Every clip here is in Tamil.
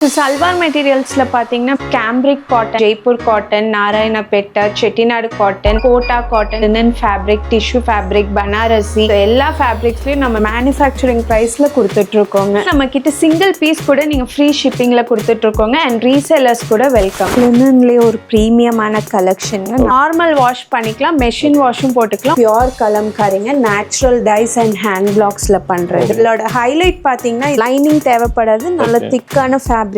சல்வார் மெட்டீரியல்ஸ்ல பாத்தீங்கன்னா cambric cotton, Jaipur cotton, Narayanpet, Chettinad cotton, Kota cotton, linen fabric, tissue fabric, Banarasi எல்லா ஃபேப்ரிக்ஸ்லயும் நம்ம மேனுஃபேக்சரிங் பிரைஸ்ல கொடுத்துட்டு இருக்கோங்க. நம்ம கிட்ட சிங்கிள் பீஸ் கூட நீங்க ஃப்ரீ ஷிப்பிங்ல கொடுத்துட்டு இருக்கோங்க. அண்ட் ரீசேலர்ஸ் கூட வெல்கம். லினன்லயே ஒரு பிரீமியமான கலெக்ஷன். நார்மல் வாஷ் பண்ணிக்கலாம், மெஷின் வாஷும் போட்டுக்கலாம். பியோர் கலம்காரிங்க, நேச்சுரல் டைஸ் அண்ட் ஹேண்ட் பிளாக்ஸ்ல பண்றது. இதோட ஹைலைட் பாத்தீங்கன்னா லைனிங் தேவைப்படாது, நல்ல திக்கான ஃபேப்ரிக்.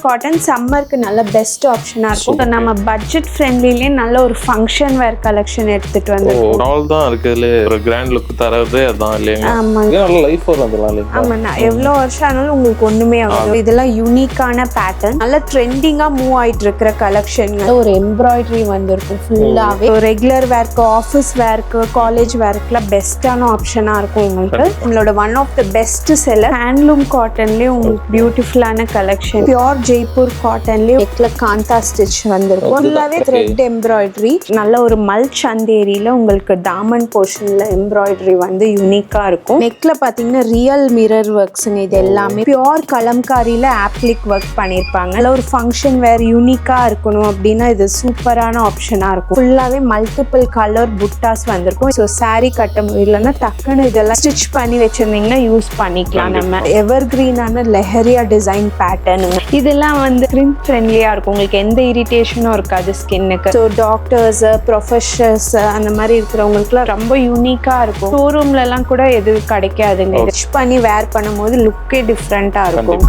காட்டன் சம்மருக்கு நல்ல பெஸ்ட் ஆப்ஷனா இருக்கும். நம்ம பட்ஜெட் ஃப்ரெண்ட்லிலே நல்ல ஒரு ஃபங்க்ஷன் வேர் கலெக்ஷன் எடுத்துட்டு வந்திருக்கோம். ஆல் தான் இருக்குல, ஒரு கிராண்ட் லுக் தரதே அதான் இல்லையா? ஆமாங்க, நல்ல லைஃப் வரலாம் இல்லையா? ஆமாண்ணா, எவ்வளோ வருஷம் ஆனாலும் உங்களுக்கு ஒண்ணுமே ஆகாது. இதெல்லாம் யூனிக்கான பேட்டர்ன், நல்ல ட்ரெண்டிங்கா மூவ் ஆயிட்டு இருக்கிற கலெக்ஷன். ஒரு எம்ப்ராய்டரி வந்திருக்கும் ஃபுல்லாவே. ரெகுலர் வேர்க்கு, ஆஃபீஸ் வேர்க்கு, காலேஜ் வேர்க்குலாம் பெஸ்டான ஆப்ஷனா இருக்கும் உங்களுக்கு. நம்மளோட one of the best seller handloom காட்டன்லயே உங்களுக்கு பியூட்டிஃபுல்லான கலெக்ஷன். பியோர் ஜெய்ப்பூர் காட்டன்லயே நெக்ல காந்தா ஸ்டிச் வந்திருக்கும். ஃபுல்லாவே த்ரெட் எம்ப்ராய்டரி. நல்ல ஒரு மல்ச் அந்தேரியில உங்களுக்கு தாமன் போர்ஷன்ல எம்ப்ராய்டரி வந்து யூனிக்கா இருக்கும். நெக்ல பாத்தீங்கன்னா ரியல் மிரர் ஒர்க்ஸ்ங்க. இது எல்லாமே பியோர் கலம்காரியில ஆப்ளிக் ஒர்க் பண்ணிருப்பாங்க. நல்ல ஒரு ஃபங்க்ஷன் வேர் யூனிக்கா இருக்கணும் அப்படின்னா இது சூப்பரான ஆப்ஷனா இருக்கும். ஃபுல்லாவே மல்டிபிள் கலர் புட்டாஸ் வந்திருக்கும். ஸோ சாரி கட்ட முடியலன்னா டக்குன்னு இதெல்லாம் ஸ்டிச் பண்ணி வச்சிருந்தீங்கன்னா யூஸ் பண்ணிக்கலாம். நம்ம எவர் கிரீனான லெஹரியா டிசைன் பேட்டர்ன். இதெல்லாம் வந்து ஸ்கின் ஃப்ரெண்ட்லியா இருக்கும், உங்களுக்கு எந்த இரிட்டேஷனும் இருக்காது ஸ்கின்னுக்கு. ஸோ டாக்டர்ஸ், ப்ரொஃபஷர்ஸ் அந்த மாதிரி இருக்கிறவங்களுக்குலாம் ரொம்ப யூனிக்கா இருக்கும். ஷோரூம்ல எல்லாம் கூட எது கிடைக்காதுங்க. ஸ்டிச் பண்ணி வேர் பண்ணும்போது லுக்கே டிஃப்ரெண்டா இருக்கும்.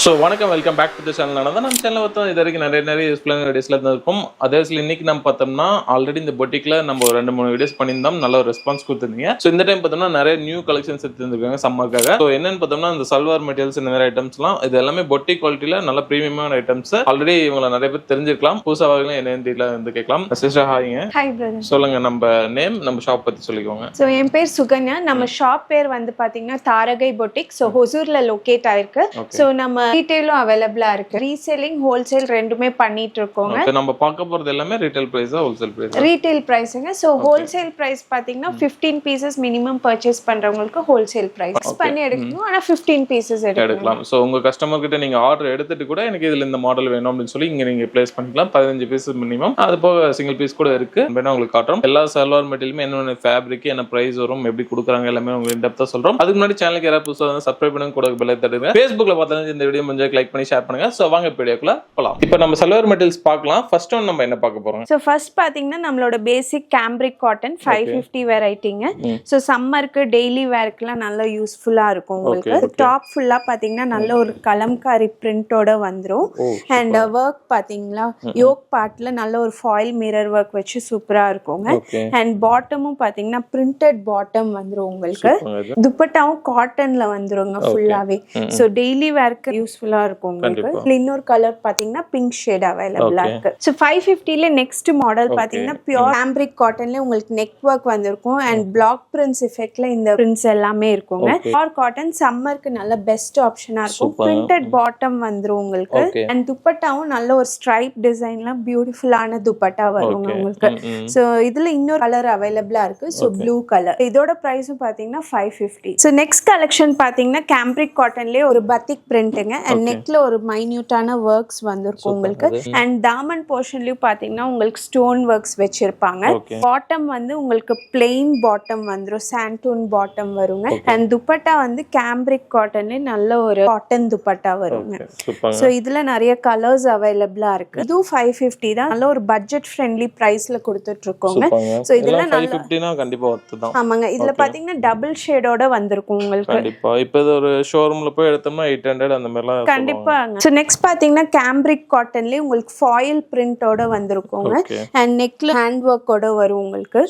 ஸோ வணக்கம், welcome back to the channel. நம்ம சேனல் பார்த்தோம் இது வரைக்கும் நிறைய யூஸ்ஃபுல்லான வீடியோஸ்ல இருக்கும். அதே இன்னைக்கு நம்ம பார்த்தோம்னா ஆல்ரெடி இந்த பொட்டிக்ல நம்ம 2-3 வீடியோஸ் பண்ணியிருந்தோம், நல்ல ஒரு ரெஸ்பான்ஸ் கொடுத்துருந்தீங்க. ஸோ இந்த டைம் பார்த்தோம்னா நிறைய நியூ கலெக்ஷன்ஸ் எடுத்துருக்காங்க சம்மருக்காக. ஸோ என்னன்னு பார்த்தோம்னா இந்த சல்வார் மெட்டீரியல்ஸ் இந்த மாதிரி ஐட்டம்ஸ்லாம் இது எல்லாமே பொட்டிக் குவாலிட்டியில நல்ல ப்ரீமியமான ஐட்டம்ஸ். ஆல்ரெடி இவங்களை நிறைய பேர் தெரிஞ்சிருக்கலாம், புதுசாக என்ன வந்து கேட்கலாம். சிஸ்டர் ஹாய்ங்க. Hi brother. சொல்லுங்க, நம்ம நேம், நம்ம ஷாப் பத்தி சொல்லிக்கோங்க. ஸோ என் பேர் சுகன்யா. நம்ம ஷாப் பேர் வந்து பாத்தீங்கன்னா தாரகை பொட்டிக். ஸோ ஹொசூர்ல லொகேட் ஆயிருக்கு. ஸோ நம்ம ரீட்டைலும் அவைலபிளா இருக்கு. ரீசேலிங், ஹோல்சேல் ரெண்டுமே பண்ணிட்டு இருக்கோங்க. நம்ம பார்க்க போறது எல்லாமே ரீட்டைல் பிரைஸா ஹோல்சேல் பிரைஸா? ரீட்டைல் பிரைஸ்ங்க. சோ ஹோல்சேல் பிரைஸ் பாத்தீங்கன்னா 15 பீசஸ் மினிமம் பர்ச்சேஸ் பண்றவங்களுக்கு ஹோல்சேல் பிரைஸ் பண்ணி எடுக்கணும். ஆனா 15 பீசஸ் எடுக்கலாம். சோ உங்க கஸ்டமர் கிட்ட நீங்க ஆர்டர் எடுத்துட்டு கூட எனக்கு இதுல இந்த மாடல் வேணும் அப்படின்னு சொல்லி இங்க நீங்க பிளேஸ் பண்ணிக்கலாம். 15 பீசஸ் மினிமம். அது போக சிங்கிள் பீஸ் கூட இருக்கு. வேணா உங்களுக்கு காட்டுறோம். எல்லா சல்வார் மெட்டீரியலுமே என்னென்ன ஃபேப்ரிக், என்ன பிரைஸ் வரும், எப்படி கொடுக்குறாங்க எல்லாமே உங்களுக்கு டெப்தா சொல்றோம். அதுக்கு முன்னாடி சேனலுக்கு யாராவது புதுசா சப்ஸ்கிரைப் பண்ணுங்க, கூட பெல் தட்டுங்க. Facebookல பார்த்தாலும் இந்த வீடியோ கொஞ்சம் லைக் பண்ணி ஷேர் பண்ணுங்க. சோ வாங்க வீடியோக்குள்ள போலாம். இப்போ நம்ம சல்வார் மெட்டீரியல்ஸ் பார்க்கலாம். ஃபர்ஸ்ட் ஒன் நம்ம என்ன பார்க்க போறோம்? சோ ஃபர்ஸ்ட் பாத்தீங்கன்னா நம்மளோட பேசிக் கேம்பிரிக் காட்டன் 550 வெரைட்டிங்க. சோ சம்மருக்கு டெய்லி வேர்க்குலாம் நல்ல யூஸ்ஃபுல்லா இருக்கும் உங்களுக்கு. டாப் ஃபுல்லா பாத்தீங்கன்னா நல்ல ஒரு கலம்காரி பிரிண்டோட வந்துரும். அண்ட் ஒர்க் பாத்தீங்களா, யோக் பார்ட்ல நல்ல ஒரு ஃபாயில் மிரர் ஒர்க் வச்சு சூப்பரா இருக்குங்க. அண்ட் பாட்டமும் பாத்தீங்கன்னா பிரிண்டட் பாட்டம் வந்துரும் உங்களுக்கு. துப்பட்டாவும் காட்டன்ல வந்துருங்க ஃபுல்லாவே. சோ டெய்லி வேர்க்கு யூஸ்ஃபுல்லா இருக்கும் உங்களுக்கு. இன்னொரு கலர் பாத்தீங்கன்னா பிங்க் ஷேட் அவைலபிளா இருக்கு. சோ 550ல நெக்ஸ்ட் மாடல் பாத்தீங்கன்னா பியூர் கேம்பிரிக் காட்டன்ல உங்களுக்கு நெக் ஒர்க் வந்திருக்கும். அண்ட் பிளாக் பிரிண்ட்ஸ் எஃபெக்ட்ல இந்த பிரிண்ட்ஸ் எல்லாமே இருக்குங்க. பியூர் காட்டன் சம்மருக்கு நல்ல பெஸ்ட் ஆப்ஷனா இருக்கும். பிரிண்டட் பாட்டம் வந்துரும் உங்களுக்கு. அண்ட் துப்பட்டாவும் நல்ல ஒரு ஸ்ட்ரைப் டிசைன்ல பியூட்டிஃபுல்லான துப்பட்டா வருங்க உங்களுக்கு. சோ இதுல இன்னொரு கலர் அவைலபிளா இருக்கு. So blue colour. இதோட பிரைஸும் பாத்தீங்கன்னா 550. சோ நெக்ஸ்ட் கலெக்ஷன் பாத்தீங்கன்னா கேம்பிரிக் காட்டன்லயே ஒரு பத்திக் பிரிண்ட்ங்க. அண்ட் நெக்ல ஒரு மைன்யூட்டான ஒர்க்ஸ் வந்திருக்கும் உங்களுக்கு. அண்ட் தாமன் போர்ஷன்லயும் பாத்தீங்கன்னா உங்களுக்கு ஸ்டோன் ஒர்க்ஸ் வச்சிருப்பாங்க. பாட்டம் வந்து உங்களுக்கு பிளெயின் பாட்டம் வந்துரும், சாண்டூன் பாட்டம் வருங்க. அண்ட் துப்பட்டா வந்து கேம்பிரிக் காட்டன்ல நல்ல ஒரு காட்டன் துப்பட்டா வருங்க. சோ இதுல நிறைய கலர்ஸ் அவைலபிளா இருக்கு. இதுவும் 550 தான். நல்ல ஒரு பட்ஜெட் ஃப்ரெண்ட்லி பிரைஸ்ல கொடுத்துட்டு இருக்கோங்க. சோ இதெல்லாம் 550னா கண்டிப்பா வர்த் தான். ஆமாங்க. இதுல பாத்தீங்கன்னா டபுள் ஷேடோட வந்திருக்கும் உங்களுக்கு. கண்டிப்பா இப்போ ஒரு ஷோரூம்ல போய் எடுத்தோம்னா 800 அந்த மாதிரிலாம் கண்டிப்பா. சோ நெக்ஸ்ட் பாத்தீங்கன்னா கேம்பிரிக் காட்டன்லயே உங்களுக்கு ஃபாயில் பிரிண்டோட வந்திருக்குங்க. அண்ட் நெக்ல ஹேண்ட் ஒர்க்கோட வரும் உங்களுக்கு.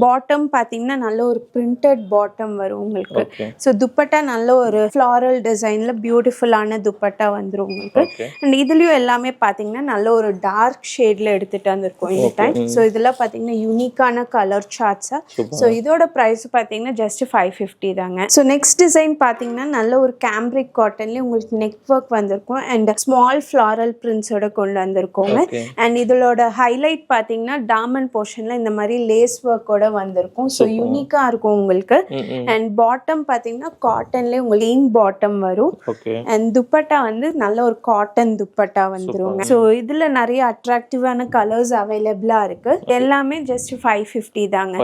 பாட்டம் பாத்தீங்கன்னா நல்ல ஒரு பிரிண்டட் பாட்டம் வரும் உங்களுக்கு. சோ துப்பட்டா நல்ல ஒரு ஃப்ளாரல் டிசைன்ல பியூட்டிஃபுல்லான துப்பட்டா வந்துரும் உங்களுக்கு. அண்ட் இதுலயும் எல்லாமே பாத்தீங்கன்னா நல்ல ஒரு டார்க் ஷேட்ல எடுத்துட்டு வந்திருக்கோம் இந்த டைம். சோ இதெல்லாம் பாத்தீங்கன்னா யூனிக்கான கலர் சார்ட்ஸா. சோ இதோட பிரைஸ் பாத்தீங்கன்னா ஜஸ்ட் 550 தாங்க. சோ நெக்ஸ்ட் டிசைன் பாத்தீங்கன்னா நல்ல ஒரு கேம்பிரிக் காட்டன்ல உங்களுக்கு நெக் ஒர்க் வந்திருக்கும் அண்ட் ஸ்மால் ஃப்ளாரல் பிரிண்ட்ஸோட கொண்டு வந்திருக்கோங்க. அண்ட் இதோட ஹைலைட் பாத்தீங்கன்னா டாமண்ட் போர்ஷன்ல இந்த மாதிரி லேஸ் ஒர்க்கோட வந்திருக்கும். ஸோ யூனிக்கா இருக்கும் உங்களுக்கு. அண்ட் பாட்டம் பாத்தீங்கன்னா காட்டன்லயே உங்களுக்கு லைன் பாட்டம் வரும். அண்ட் துப்பட்டா வந்து நல்ல ஒரு காட்டன் துப்பட்டா வந்துருங்க. ஸோ இதுல நிறைய அட்ராக்டிவான கலர்ஸ் அவைலபிளா இருக்கு. எல்லாமே ஜஸ்ட் 550 தாங்க.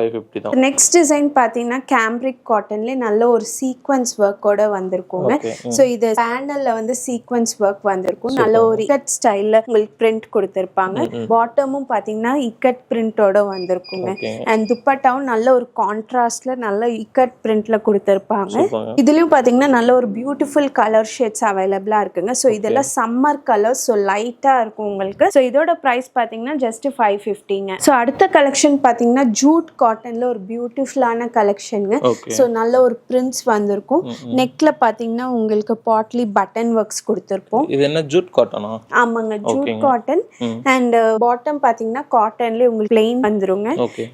நெக்ஸ்ட் டிசைன் பாத்தீங்கன்னா கேம்ரிக் காட்டன்ல நல்ல ஒரு சீக்வன்ஸ் ஒர்க்கோட வந்திருக்குங்க. சோ இது பேனல்ல வந்து சீக்வன்ஸ் ஒர்க் வந்திருக்கும். நல்ல ஒரு இக்கட் ஸ்டைல்ல உங்களுக்கு பிரிண்ட் கொடுத்திருப்பாங்க. பாட்டமும் பாத்தீங்கன்னா இக்கட் பிரிண்டோட வந்திருக்குங்க. அண்ட் துப்பட்டாவும் நல்ல ஒரு கான்ட்ராஸ்ட்ல நல்ல இக்கட் பிரிண்ட்ல கொடுத்திருப்பாங்க. இதுலயும் பாத்தீங்கன்னா நல்ல ஒரு பியூட்டிஃபுல் கலர் ஷேட்ஸ் அவைலபிளா இருக்குங்க. சோ இதெல்லாம் சம்மர் கலர். சோ லைட்டா இருக்கும் உங்களுக்கு. சோ இதோட பிரைஸ் பாத்தீங்கன்னா ஜஸ்ட் 550ங்க. சோ அடுத்த கலெக்ஷன் பாத்தீங்கன்னா ஜூட் காட்டன்ல ஒரு பியூட்டிஃபுல்லான கலெக்ஷனுங்க. சோ நல்ல ஒரு பிரிண்ட்ஸ் வந்திருக்கும். நெக்ல பாத்தீங்கன்னா உங்களுக்கு பாட்லி பட்டன் ஒர்க்ஸ் கொடுத்திருப்போம். இது என்ன ஜூட் காட்டனா? ஆமாங்க, ஜூட் காட்டன். அண்ட் பாட்டம் பாத்தீங்கன்னா காட்டன்ல உங்களுக்கு பிளெயின் வந்துருங்க.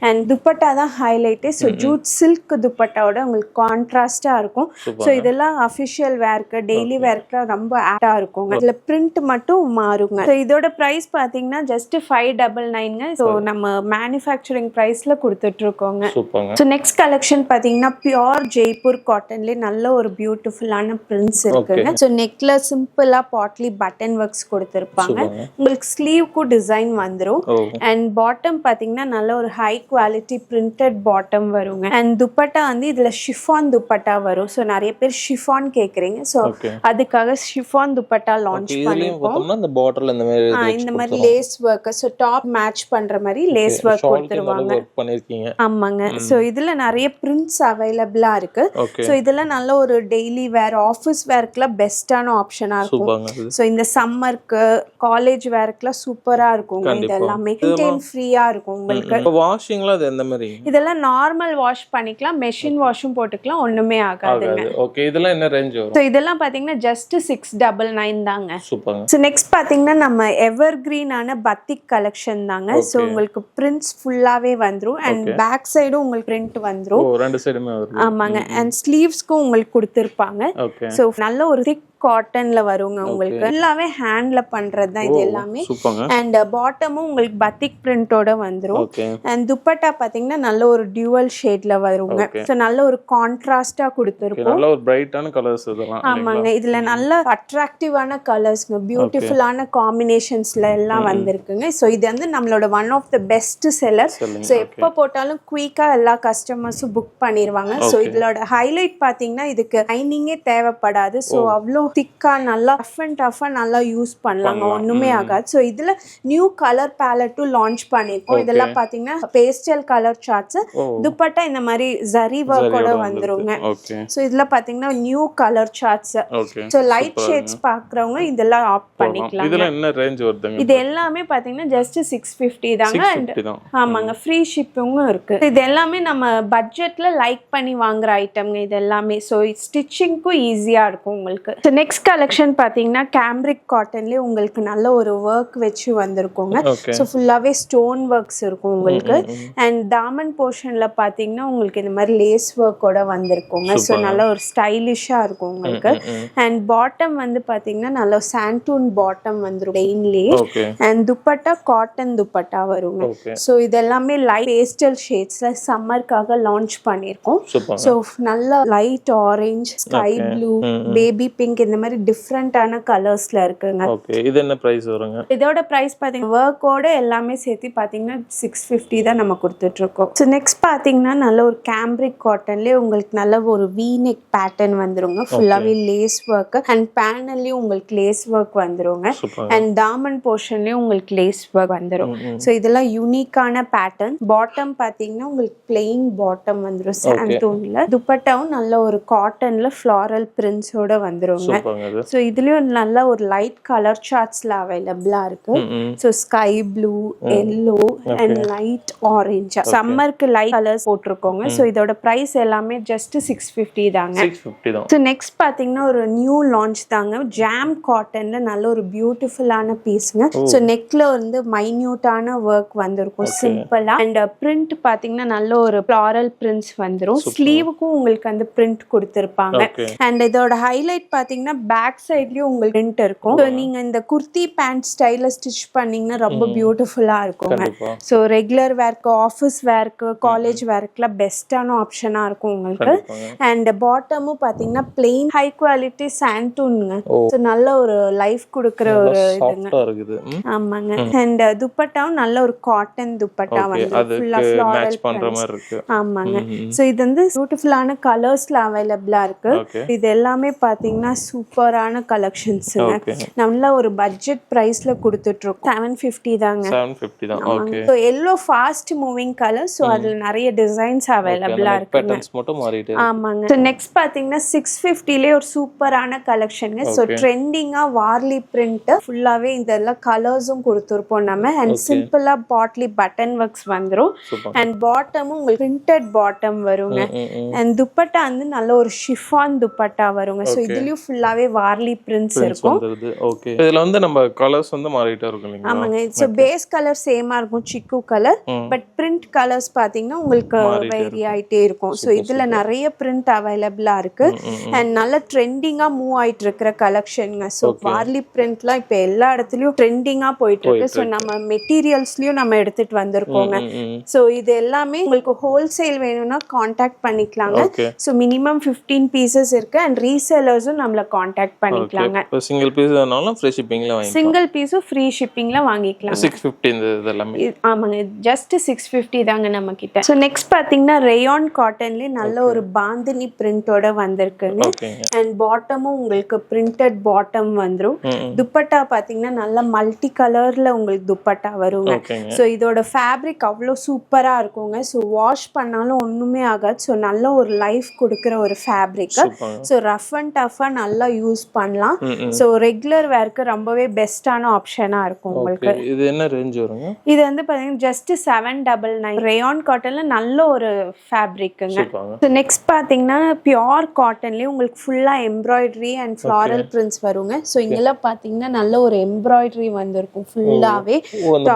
அண்ட் துப்பட்டா தான் ஹைலைட். சோ ஜூட் சில்க் துப்பட்டாவோட உங்களுக்கு கான்ட்ராஸ்டா இருக்கும். சோ இதெல்லாம் அபிஷியல் வேர்க்கு டெய்லி வேர்க்கு ரொம்ப ஆப்டா இருக்குங்க. இதுல பிரிண்ட் மட்டும் மாறுங்க. சோ இதோட பிரைஸ் பாத்தீங்கன்னா ஜஸ்ட் 599ங்க. சோ நம்ம மேனுஃபேக்சரிங் பிரைஸ்ல கொடுத்துட்டு இருக்கோங்க. சோ நெக்ஸ்ட் கலெக்ஷன் பாத்தீங்கன்னா பியூர் ஜெய்ப்பூர் காட்டன்ல நல்ல ஒரு பியூட்டிஃபுல்லான பிரிண்ட்ஸ் இருக்குங்க. சோ நெக்ல சிம்பிளா பாட்லி பட்டன் ஒர்க்ஸ் கொடுத்திருப்பாங்க. உங்களுக்கு ஸ்லீவ்க்கு டிசைன் வந்துரும். அண்ட் பாட்டம் பாத்தீங்கன்னா நல்ல ஒரு ஹை குவாலிட்டி பிரிண்டட் பாட்டம் வருங்க. அண்ட் துப்பட்டா வந்து இதுல ஷிஃபான் துப்பட்டா வரும். சோ நிறைய பேர் ஷிஃபான் கேக்குறீங்க. சோ அதுக்காக ஷிஃபான் துப்பட்டா லான்ச் பண்ணிருக்கோம். இந்த மாதிரி lace work. So top match பண்ற மாதிரி லேஸ் ஒர்க் கொடுத்துருவாங்க. ஆமாங்க. சோ இதுல நிறைய பிரிண்ட்ஸ் அவைலபிளா இருக்கு. சோ இதெல்லாம் நல்ல ஒரு டெய்லி வேர் ஆஃபீஸ் வேர்க்குலாம் பெஸ்டான ஆப்ஷனா இருக்கும். சோ இந்த சம்மருக்கு காலேஜ் வேர்க்குலாம் சூப்பரா இருக்கும். இது எல்லாமே மெயின்டெய்ன் ஃப்ரீயா இருக்கும் உங்களுக்கு. வாஷிங்ல அது எந்த மாதிரி? இதெல்லாம் நார்மல் வாஷ் பண்ணிக்கலாம், மெஷின் வாஷும் போட்டுக்கலாம், ஒண்ணுமே ஆகாதுங்க. ஓகே. இதெல்லாம் என்ன ரேஞ்ச் வரும்? சோ இதெல்லாம் பாத்தீங்கன்னா ஜஸ்ட் 699 தாங்க. சூப்பர். சோ நெக்ஸ்ட் பாத்தீங்கன்னா நம்ம எவர்கிரீனான பத்திக் கலெக்ஷன் தாங்க. சோ உங்களுக்கு பிரிண்ட்ஸ் ஃபுல்லாவே வந்துரும். அண்ட் பேக் சைடும் உங்களுக்கு பிரிண்ட் வந்துரும். ரெண்டு சைடுமே வரும். ஆமாங்க. அண்ட் ஸ்லீவ்ஸ்க்கும் உங்களுக்கு கொடுத்திருப்பாங்க. சோ நல்ல ஒரு திக் காட்டன்ல வருங்க. உங்களுக்கு எல்லாமே ஹேண்ட்ல பண்றது தான் இது எல்லாமே. அண்ட் பாட்டமும் உங்களுக்கு பத்திக் பிரிண்டோட வந்துரும். அண்ட் துப்பட்டா பாத்தீங்கன்னா நல்ல ஒரு டியூவல் ஷேட்ல வருங்க. சோ நல்ல ஒரு கான்ட்ராஸ்டா கொடுத்திருப்போம். நல்ல ஒரு பிரைட்டான கலர்ஸ் இதெல்லாம். ஆமாங்க. இதுல நல்ல அட்ராக்டிவான கலர்ஸ்ங்க, பியூட்டிஃபுல்லான காம்பினேஷன்ஸ்ல எல்லாம் வந்திருக்குங்க. சோ இது வந்து நம்மளோட one of the best seller. So எப்ப போட்டாலும் குயிக்கா எல்லா கஸ்டமர்ஸும் புக் பண்ணிடுவாங்க. சோ இதோட ஹைலைட் பாத்தீங்கன்னா இதுக்கு லைனிங்கே தேவைப்படாது. சோ அவ்வளோ திக்கா நல்லா டஃபா நல்லா யூஸ் பண்ணலாங்க, ஒண்ணுமே ஆகாது. சோ இதுல நியூ கலர் பேலட்டும் லான்ச் பண்ணிருக்கோம். இதெல்லாம் பாத்தீங்கன்னா பேஸ்டல் கலர் சார்ட்ஸ். துப்பட்டா இந்த மாதிரி ஜரி ஒர்க்கோட வந்துருங்க. சோ இதுல பாத்தீங்கன்னா new colour charts. So light shades பாக்குறவங்க இதெல்லாம் ஆப்ட் பண்ணிக்கலாம். இதுல என்ன ரேஞ்ச் வருதுங்க? இது எல்லாமே பாத்தீங்கன்னா ஜஸ்ட் 650 தாங்க. ஆமாங்க. ஃப்ரீ ஷிப்பிங்கும் இருக்கு. இது எல்லாமே நம்ம பட்ஜெட்ல லைக் பண்ணி வாங்குற ஐட்டம்ங்க இது எல்லாமே. சோ ஸ்டிச்சிங்க்கும் ஈஸியா இருக்கும் உங்களுக்கு. நெக்ஸ்ட் கலெக்ஷன் பாத்தீங்கன்னா கேம்ரிக் காட்டன்லயே உங்களுக்கு நல்ல ஒரு ஒர்க் வச்சு வந்திருக்குங்க. ஸோ ஃபுல்லாவே ஸ்டோன் ஒர்க்ஸ் இருக்கும் உங்களுக்கு. அண்ட் டாமன் போர்ஷன்ல பாத்தீங்கன்னா உங்களுக்கு இந்த மாதிரி லேஸ் ஒர்க்கோட வந்திருக்குங்க. ஸோ நல்ல ஒரு ஸ்டைலிஷா இருக்கும் உங்களுக்கு. அண்ட் பாட்டம் வந்து பாத்தீங்கன்னா நல்ல சாண்டூன் பாட்டம் வந்துரும் பிளெயின்லயே. அண்ட் துப்பட்டா காட்டன் துப்பட்டா வருங்க. ஸோ இதெல்லாமே லைட் பேஸ்டல் ஷேட்ஸ்ல சம்மருக்காக லான்ச் பண்ணிருக்கோம். ஸோ நல்ல light orange, sky blue, baby pink இந்த மாதிரி டிஃபரெண்டான கலர்ஸ்ல இருக்குங்க. ஓகே. இது என்ன பிரைஸ் வருங்க? இதோட பிரைஸ் பாத்தீங்கன்னா வர்க்கோட எல்லாமே சேர்த்து பாத்தீங்கன்னா 650 தான் நம்ம கொடுத்துட்டு இருக்கோம். சோ நெக்ஸ்ட் பாத்தீங்கன்னா நல்ல ஒரு கேம்ரிக் காட்டன்லயே உங்களுக்கு நல்ல ஒரு வி நெக் பேட்டர்ன் வந்துருங்க. ஃபுல்லாவே லேஸ் ஒர்க். அண்ட் பேனல்லயும் உங்களுக்கு லேஸ் ஒர்க் வந்துருங்க. அண்ட் டாமன் போர்ஷன்லயும் உங்களுக்கு லேஸ் ஒர்க் வந்துரும். சோ இதெல்லாம் யூனிக்கான பேட்டர்ன். பாட்டம் பாத்தீங்கன்னா உங்களுக்கு பிளெயின் பாட்டம் வந்துரும் சாண்டூன்ல. துப்பட்டாவும் நல்ல ஒரு காட்டன்ல ஃப்ளாரல் பிரிண்ட்ஸோட வந்துருங்க. சோ இதுலயும் நல்ல ஒரு லைட் கலர் சார்ட்ஸ்ல அவைலபிளா இருக்கு. So sky blue, yellow and light orange. சம்மருக்கு லைட் கலர்ஸ் போட்டிருக்கோங்க. சோ இதோட பிரைஸ் எல்லாமே ஜஸ்ட் 650 தாங்க. 650 தான். சோ நெக்ஸ்ட் பாத்தீங்கன்னா ஒரு நியூ லான்ச் தாங்க. ஜாம் காட்டன்ல நல்ல ஒரு பியூட்டிஃபுல்லான பீஸ்ங்க. சோ நெக்ல வந்து மைன்யூட்டான ஒர்க் வந்திருக்கும் சிம்பிளா. அண்ட் பிரிண்ட் பாத்தீங்கன்னா நல்ல ஒரு ஃப்ளாரல் பிரிண்ட்ஸ் வந்துரும். ஸ்லீவுக்கும் உங்களுக்கு அந்த பிரிண்ட் கொடுத்திருப்பாங்க. அண்ட் இதோட ஹைலைட் பாத்தீங்கன்னா பேக் சைட்லயும் உங்களுக்கு print இருக்கும். So நீங்க இந்த குர்த்தி பேண்ட் ஸ்டைல ஸ்டிச் பண்ணீங்கன்னா ரொம்ப பியூட்டிஃபுல்லா இருக்குங்க. கண்டிப்பா. ஸோ ரெகுலர் வேர்க்கு, ஆஃபீஸ் வேர்க்கு, காலேஜ் வேர்க்குலாம் பெஸ்ட்டான ஆப்ஷனா இருக்கும் உங்களுக்கு. அண்ட் பாட்டமும் பாத்தீங்கன்னா பிளெயின் ஹை குவாலிட்டி சாண்டூனுங்க. ஸோ நல்ல ஒரு லைஃப் கொடுக்குற ஒரு இதுங்க. சாஃப்ட்டா இருக்குது. ஆமாங்க. அண்ட் துப்பட்டாவும் நல்ல ஒரு காட்டன் துப்பட்டா வந்து ஃபுல்லா மேட்ச் ஃப்ளாரல் பண்ற மாதிரி இருக்கு. ஆமாங்க. ஸோ இது வந்து பியூட்டிஃபுல்லான கலர்ஸ்ல அவைலபிளா இருக்கு. இது எல்லாமே பாத்தீங்கன்னா சூப்பரான கலெக்ஷன்ஸுங்க. நல்ல ஒரு பட்ஜெட் பிரைஸ்ல கொடுத்துட்டு இருக்கோம். 750 தாங்க. 750 தான். Okay. So yellow fast moving colour. So அதுல நிறைய டிசைன்ஸ் அவைலபிளா இருக்கு. பேட்டர்ன்ஸ் மட்டும் மாறிட்டே இருக்கு. ஆமாங்க. ஸோ நெக்ஸ்ட் பாத்தீங்கன்னா 650லே ஒரு சூப்பரான கலெக்ஷனுங்க. ஸோ ட்ரெண்டிங்கா வார்லி பிரிண்ட் ஃபுல்லாவே இதெல்லாம் கலர்ஸும் கொடுத்துருப்போம் நம்ம. அண்ட் சிம்பிளா பாட்லி பட்டன் ஒர்க்ஸ் வந்துரும். அண்ட் பாட்டமும் உங்களுக்கு பிரிண்டட் பாட்டம் வருங்க. அண்ட் துப்பட்டா வந்து நல்ல ஒரு ஷிஃபான் துப்பட்டா வருங்க. ஸோ இதுலயும் ஃபுல்லாவே வார்லி பிரிண்ட்ஸ் இருக்கும். ஓகே. இதுல வந்து நம்ம கலர்ஸ் வந்து மாறிட்டே இருக்கும் இல்லைங்களா? ஆமாங்க. ஸோ பேஸ் கலர் சேமா இருக்கும், சிக்கு கலர். பட் பிரிண்ட் கலர்ஸ் பாத்தீங்கன்னா உங்களுக்கு வேரி ஆயிட்டே இருக்கும். ஸோ இதுல நிறைய பிரிண்ட் அவைலபிளா இருக்கு. அண்ட் நல்ல ட்ரெண்டிங்கா மூவ் ஆயிட்டு இருக்கிற கலெக்ஷனுங்க. ஸோ வார்லி பிரிண்ட்லாம் இப்ப எல்லா இடத்துலயும் ட்ரெண்டிங்கா போயிட்டு இருக்கு. ஸோ நம்ம மெட்டீரியல்ஸ்லயும் நம்ம எடுத்துட்டு வந்திருக்கோங்க. ஸோ இது எல்லாமே உங்களுக்கு ஹோல்சேல் வேணும்னா கான்டாக்ட் பண்ணிக்கலாங்க. ஸோ மினிமம் 15 பீசஸ் இருக்கு. அண்ட் ரீசேலர்ஸும் நம்மள கான்டாக்ட் பண்ணிக்கலாங்க. சிங்கிள் பீஸ் வேணாலும் ஃப்ரீ ஷிப்பிங்ல வாங்கிக்கலாம். சிங்கிள் பீஸும் ஃப்ரீ ஷிப்பிங்ல வாங்கிக்கலாம். 650 இந்த எல்லாமே. ஆமாங்க. ஜஸ்ட் 650 தாங்க நம்ம கிட்ட. ஸோ நெக்ஸ்ட் பாத்தீங்கன்னா ரேயான் காட்டன்லயே நல்ல ஒரு பாந்தினி பிரிண்டோட வந்திருக்குங்க. அண்ட் பாட்டமும் உங்களுக்கு பிரிண்டட் பாட்டம் வந்துரும். துப்பட்டா பாத்தீங்கன்னா நல்ல மல்டி கலர்ல உங்களுக்கு துப்பட்டா வருங்க. ஸோ இதோட ஃபேப்ரிக் அவ்வளோ சூப்பரா இருக்குங்க. ஸோ வாஷ் பண்ணாலும் ஒண்ணுமே ஆகாது. ஸோ நல்ல ஒரு லைஃப் கொடுக்குற ஒரு ஃபேப்ரிக். ஸோ ரஃப் அண்ட் டஃபா நல்லா யூஸ் பண்ணலாம். ஸோ ரெகுலர் வேர்க்கு ரொம்பவே பெஸ்டான ஆப்ஷனா இருக்கும் உங்களுக்கு. இது என்ன ரேஞ்ச் வருங்க? இது வந்து பாத்தீங்கன்னா ஜஸ்ட் 799. ரேயான் காட்டன்ல நல்ல ஒரு ஃபேப்ரிக்குங்க. ஸோ நெக்ஸ்ட் பாத்தீங்கன்னா பியோர் காட்டன்லயே உங்களுக்கு ஃபுல்லா எம்ப்ராய்டரி அண்ட் ஃப்ளாரல் பிரிண்ட்ஸ் வருங்க. ஸோ இங்கெல்லாம் பாத்தீங்கன்னா நல்ல ஒரு எம்ப்ராய்டரி வந்திருக்கும் ஃபுல்லாவே.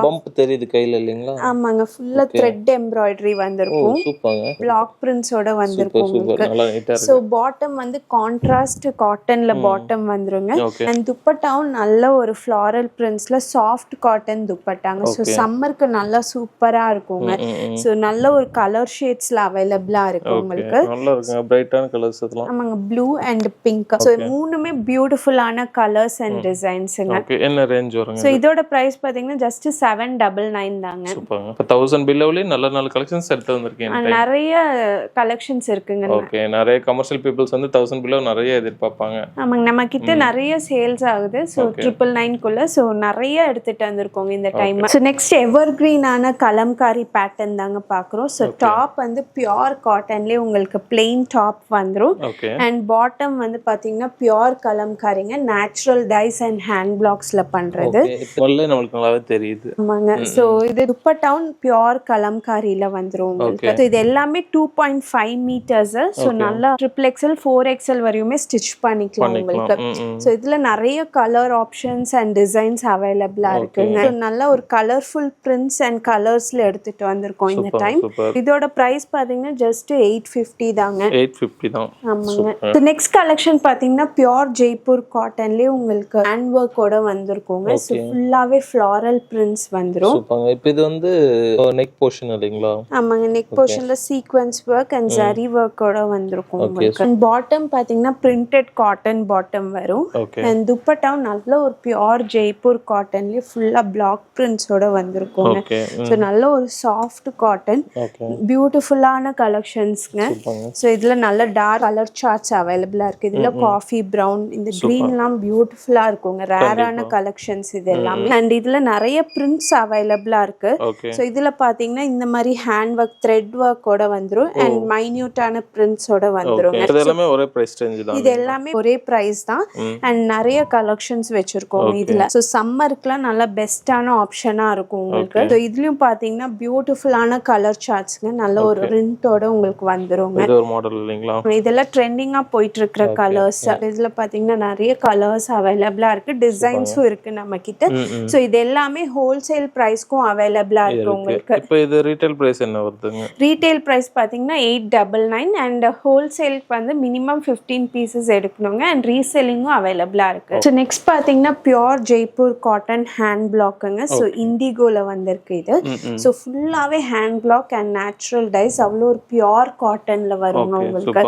பம்ப் தெரியுது கையில இல்லீங்களா? ஆமாங்க. ஃபுல்லா த்ரெட் எம்ப்ராய்டரி வந்திருக்கும். சூப்பர்ங்க. பிளாக் பிரிண்ட்ஸோட வந்திருக்கும் உங்களுக்கு. ஸோ பாட்டம் வந்து கான்ட்ராஸ்ட் காட்டன்ல பாட்டம் வந்துருங்க. அண்ட் துப்பட்டாவும் நல்ல ஒரு ஃப்ளாரல் பிரிண்ட்ஸ்ல சாஃப்ட் காட்டன் துப்பட்டாங்க. ஸோ சம்மருக்கு நல்லா சூப்பரா இருக்குங்க. ஸோ நல்ல ஒரு கலர் ஷேட்ஸ்ல அவைலபிளா இருக்கு உங்களுக்கு. நல்லா இருக்குங்க. பிரைட்டான கலர்ஸ் இதெல்லாம். ஆமாங்க. Blue and pink. ஸோ மூணுமே பியூட்டிஃபுல்லான கலர்ஸ் அண்ட் டிசைன்ஸ்ங்க. ஓகே. என்ன ரேஞ்ச் வருங்க? ஸோ இதோட பிரைஸ் பாத்தீங்கன்னா ஜஸ்ட் 799 தாங்க. சூப்பர்ங்க. 1000 பில்லோலயே நல்ல கலெக்ஷன்ஸ் எடுத்து வந்திருக்கீங்க. நிறைய கலெக்ஷன்ஸ் இருக்குங்க. ஓகே. நிறைய கமர்ஷியல் பீப்பிள்ஸ் வந்து 1000 பில்லோ நிறைய எதிர்பார்ப்பாங்க. ஆமாங்க. நம்ம கிட்ட நிறைய சேல்ஸ் ஆகுது. ஸோ 999 குள்ள. ஸோ நிறைய எடுத்துட்டு வந்திருக்கோங்க இந்த டைம். ஸோ நெக்ஸ்ட் எவர் கிரீனான கலம்காரி பேட்டர்ன் தாங்க பாக்குறோம். ஸோ டாப் வந்து பியோர் காட்டன்லயே உங்களுக்கு பிளெயின் டாப் வந்துரும். அண்ட் பாட்டம் வந்து பாத்தீங்கன்னா பியோர் கலம்காரிங்க. நேச்சுரல் டைஸ் அண்ட் ஹேண்ட் பிளாக்ஸ்ல பண்றது. நம்மளுக்கு நல்லாவே தெரியுது. ஆமாங்க. ஸோ இது துப்பட்டாவும் பியோர் கலம்காரியில வந்துரும் உங்களுக்கு. ஸோ இது எல்லாமே 2.5 மீட்டர்ஸ். ஸோ நல்லா XXL 4XL வரையுமே ஸ்டிச் பண்ணிக்கலாம் உங்களுக்கு. ஸோ இதுல நிறைய கலர் ஆப்ஷன்ஸ் அண்ட் டிசைன்ஸ் அவைலபிளா இருக்குங்க. நல்ல ஒரு கலர்ஃபுல் பிரிண்ட்ஸ் அண்ட் கலர்ஸ்ல எடுத்துட்டு வந்திருக்கோம் இந்த டைம். இதோட பிரைஸ் பாத்தீங்கன்னா ஜஸ்ட் 850 தாங்க. 850 தான். ஆமாங்க. ஸோ நெக்ஸ்ட் கலெக்ஷன் பாத்தீங்கன்னா பியோர் ஜெய்ப்பூர் காட்டன்லயே உங்களுக்கு ஹேண்ட் ஒர்க்கோட வந்திருக்குங்க. ஸோ ஃபுல்லாவே ஃப்ளாரல் பிரிண்ட்ஸ் வந்துரும். இப்போ இது வந்து நெக் போர்ஷன் இல்லைங்களா? ஆமாங்க. நெக் போர்ஷன்ல சீக்வென்ஸ் ஒர்க் அண்ட் ஜரி ஒர்க்கோட வந்திருக்கும் உங்களுக்கு. அண்ட் பாட்டம் பாத்தீங்கன்னா பிரிண்டட் காட்டன் பாட்டம் வரும். அண்ட் துப்பட்டாவும் நல்ல ஒரு பியோர் ஜெய்ப்பூர் காட்டன்லயே ஃபுல்லா பிளாக் பிரிண்ட்ஸோட வந்திருக்கும். ஸோ நல்ல ஒரு சாஃப்ட் காட்டன் பியூட்டிஃபுல்லான கலெக்ஷன்ஸ்ங்க. ஸோ இதுல நல்ல டார்க் கலர் சார்ட்ஸ் அவைலபிளா இருக்கு. இதுல காஃபி பிரவுன் இந்த கிரீன்லாம் பியூட்டிஃபுல்லா இருக்குங்க. ரேரான கலெக்ஷன்ஸ் இது எல்லாமே. அண்ட் இதுல நிறைய பிரிண்ட்ஸ் அவைலபிளா இருக்கு. ஸோ இதுல பாத்தீங்கன்னா இந்த மாதிரி ஹேண்ட் ஒர்க் த்ரெட் ஒர்க்கோட வந்துரும். அண்ட் மைன்யூட்டான பிரிண்ட்ஸோட வந்துரும். இது எல்லாமே ஒரே பிரைஸ் ரேஞ்ச் தான். இது எல்லாமே ஒரே பிரைஸ் தான். அண்ட் நிறைய கலெக்ஷன்ஸ் வச்சிருக்கோம் இதுல. ஸோ சம்மருக்குலாம் நல்ல பெஸ்டான ஆப்ஷனா இருக்கும் உங்களுக்கு. ஸோ இதுலயும் பாத்தீங்கன்னா பியூட்டிஃபுல்லான கலர் சார்ட்ஸ்ங்க. நல்ல ஒரு பிரிண்டோட உங்களுக்கு வந்துரும். இது ஒரு மாடல் இல்லீங்களா? இதெல்லாம் ட்ரெண்டிங்கா போயிட்டு இருக்கிற கலர்ஸ். இதுல பாத்தீங்கன்னா நிறைய கலர்ஸ் அவைலபிளா இருக்கு. டிசைன்ஸும் இருக்கு நம்ம கிட்ட. ஸோ இது எல்லாமே ஹோல்சேல் பிரைஸ்க்கும் அவைலபிளா இருக்கு உங்களுக்கு. இப்போ இது ரீட்டைல் பிரைஸ் என்ன வருதுங்க? ரீட்டைல் பிரைஸ் பாத்தீங்கன்னா 899 அண்ட் ஹோல்சேலுக்கு வந்து மினிமம் 15 பீசஸ் எடுக்கணுங்க. அண்ட் ரீசெல்லிங்கும் அவைலபிளா இருக்கு. ஸோ நெக்ஸ்ட் பாத்தீங்கன்னா பியோர் ஜெய்ப்பூர் காட்டன் ஹேண்ட் பிளாக்குங்க. ஸோ இண்டிகோல வந்திருக்கு இது. ஸோ ஃபுல்லாவே hand block and natural dyes, அவ்வளோ ஒரு பியோர் காட்டன்ல வருங்க உங்களுக்கு.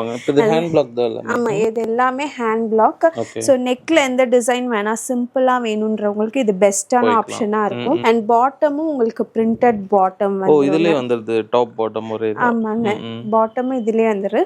ஆமா, இது எல்லாமே ஹேண்ட் பிளாக். ஸோ நெக்ல எந்த டிசைன் வேணா சிம்பிளா வேணும்ன்றவங்களுக்கு இது பெஸ்டான ஆப்ஷனா இருக்கும். அண்ட் பாட்டமும் உங்களுக்கு பிரிண்டட் பாட்டம் வந்து டாப் பாட்டம் ஒரே. ஆமாங்க, பாட்டமும் இதுலயே வந்துரு.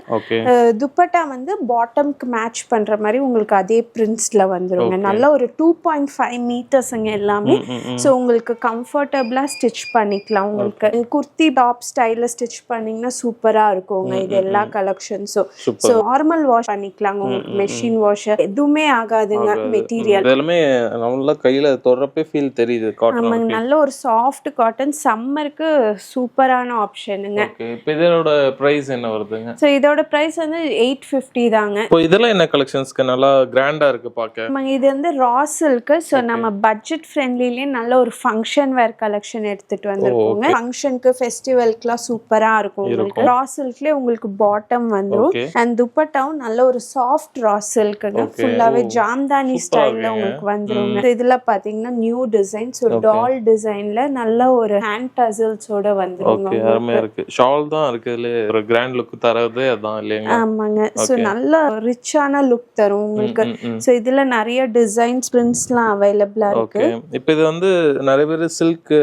துப்பட்டா வந்து பாட்டம்க்கு மேட்ச் பண்ற மாதிரி உங்களுக்கு அதே பிரிண்ட்ஸ்ல வந்துருங்க. நல்ல ஒரு 2.5 மீட்டர்ஸ்ங்க எல்லாமே. ஸோ உங்களுக்கு கம்ஃபர்டபுளா ஸ்டிச் பண்ணிக்கலாம். உங்களுக்கு குர்த்தி டாப் ஸ்டைல ஸ்டிச் பண்ணீங்கன்னா சூப்பரா இருக்குங்க இது எல்லா கலெக்ஷன்ஸும். ஸோ நார்மல் வாஷ் பண்ணிக்கலாங்க, உங்களுக்கு மெஷின் வாஷ் எதுவுமே ஆகாதுங்க. மெட்டீரியல் எல்லாமே நல்லா கையில தொடறப்பே ஃபீல் தெரியுது. காட்டன் ஆமாங்க, நல்ல ஒரு சாஃப்ட் காட்டன், சம்மருக்கு சூப்பரான ஆப்ஷனுங்க. இப்போ இதோட பிரைஸ் என்ன வருதுங்க? ஸோ இதோட பிரைஸ் வந்து 850 தாங்க. இப்போ இதெல்லாம் என்ன கலெக்ஷன்ஸ்க்கு நல்லா கிராண்டா இருக்கு பார்க்க? ஆமாங்க, இது வந்து ரா சில்க்கு. ஸோ நம்ம பட்ஜெட் ஃப்ரெண்ட்லிலேயே நல்ல ஒரு ஃபங்க்ஷன் வேர் கலெக்ஷன் எடுத்துட்டு வந்திருக்கோங்க. ஃபங்க்ஷனுக்கு ஃபெஸ்டிவல்க்குலாம் சூப்பரா இருக்கும் உங்களுக்கு. ரா சில்க்லேயே உங்களுக்கு பாட்டம் வந்துடும். அண்ட் துப்பட்டாவும் நல்ல ஒரு சாஃப்ட் ரா சில்க்குங்க. ஃபுல்லாவே ஜாம்தானி ஸ்டைல்ல உங்களுக்கு வந்துருங்க. இதுல பாத்தீங்கன்னா நியூ டிசைன்ஸ், ஒரு டால் டிசைன்ல நல்ல ஒரு ஹேண்ட் டசல்ஸோட வந்துருங்க. அருமையா இருக்கு. ஷால் தான் இருக்கு, இதுல ஒரு கிராண்ட் லுக் தரது அதான் இல்லையா? ஆமாங்க, சோ நல்ல ரிச்சான லுக் தரும் உங்களுக்கு. சோ இதுல நிறைய டிசைன்ஸ் பிரிண்ட்ஸ்லாம் அவைலபிளா இருக்கு. இப்போ இது வந்து நிறைய பேர் சில்க்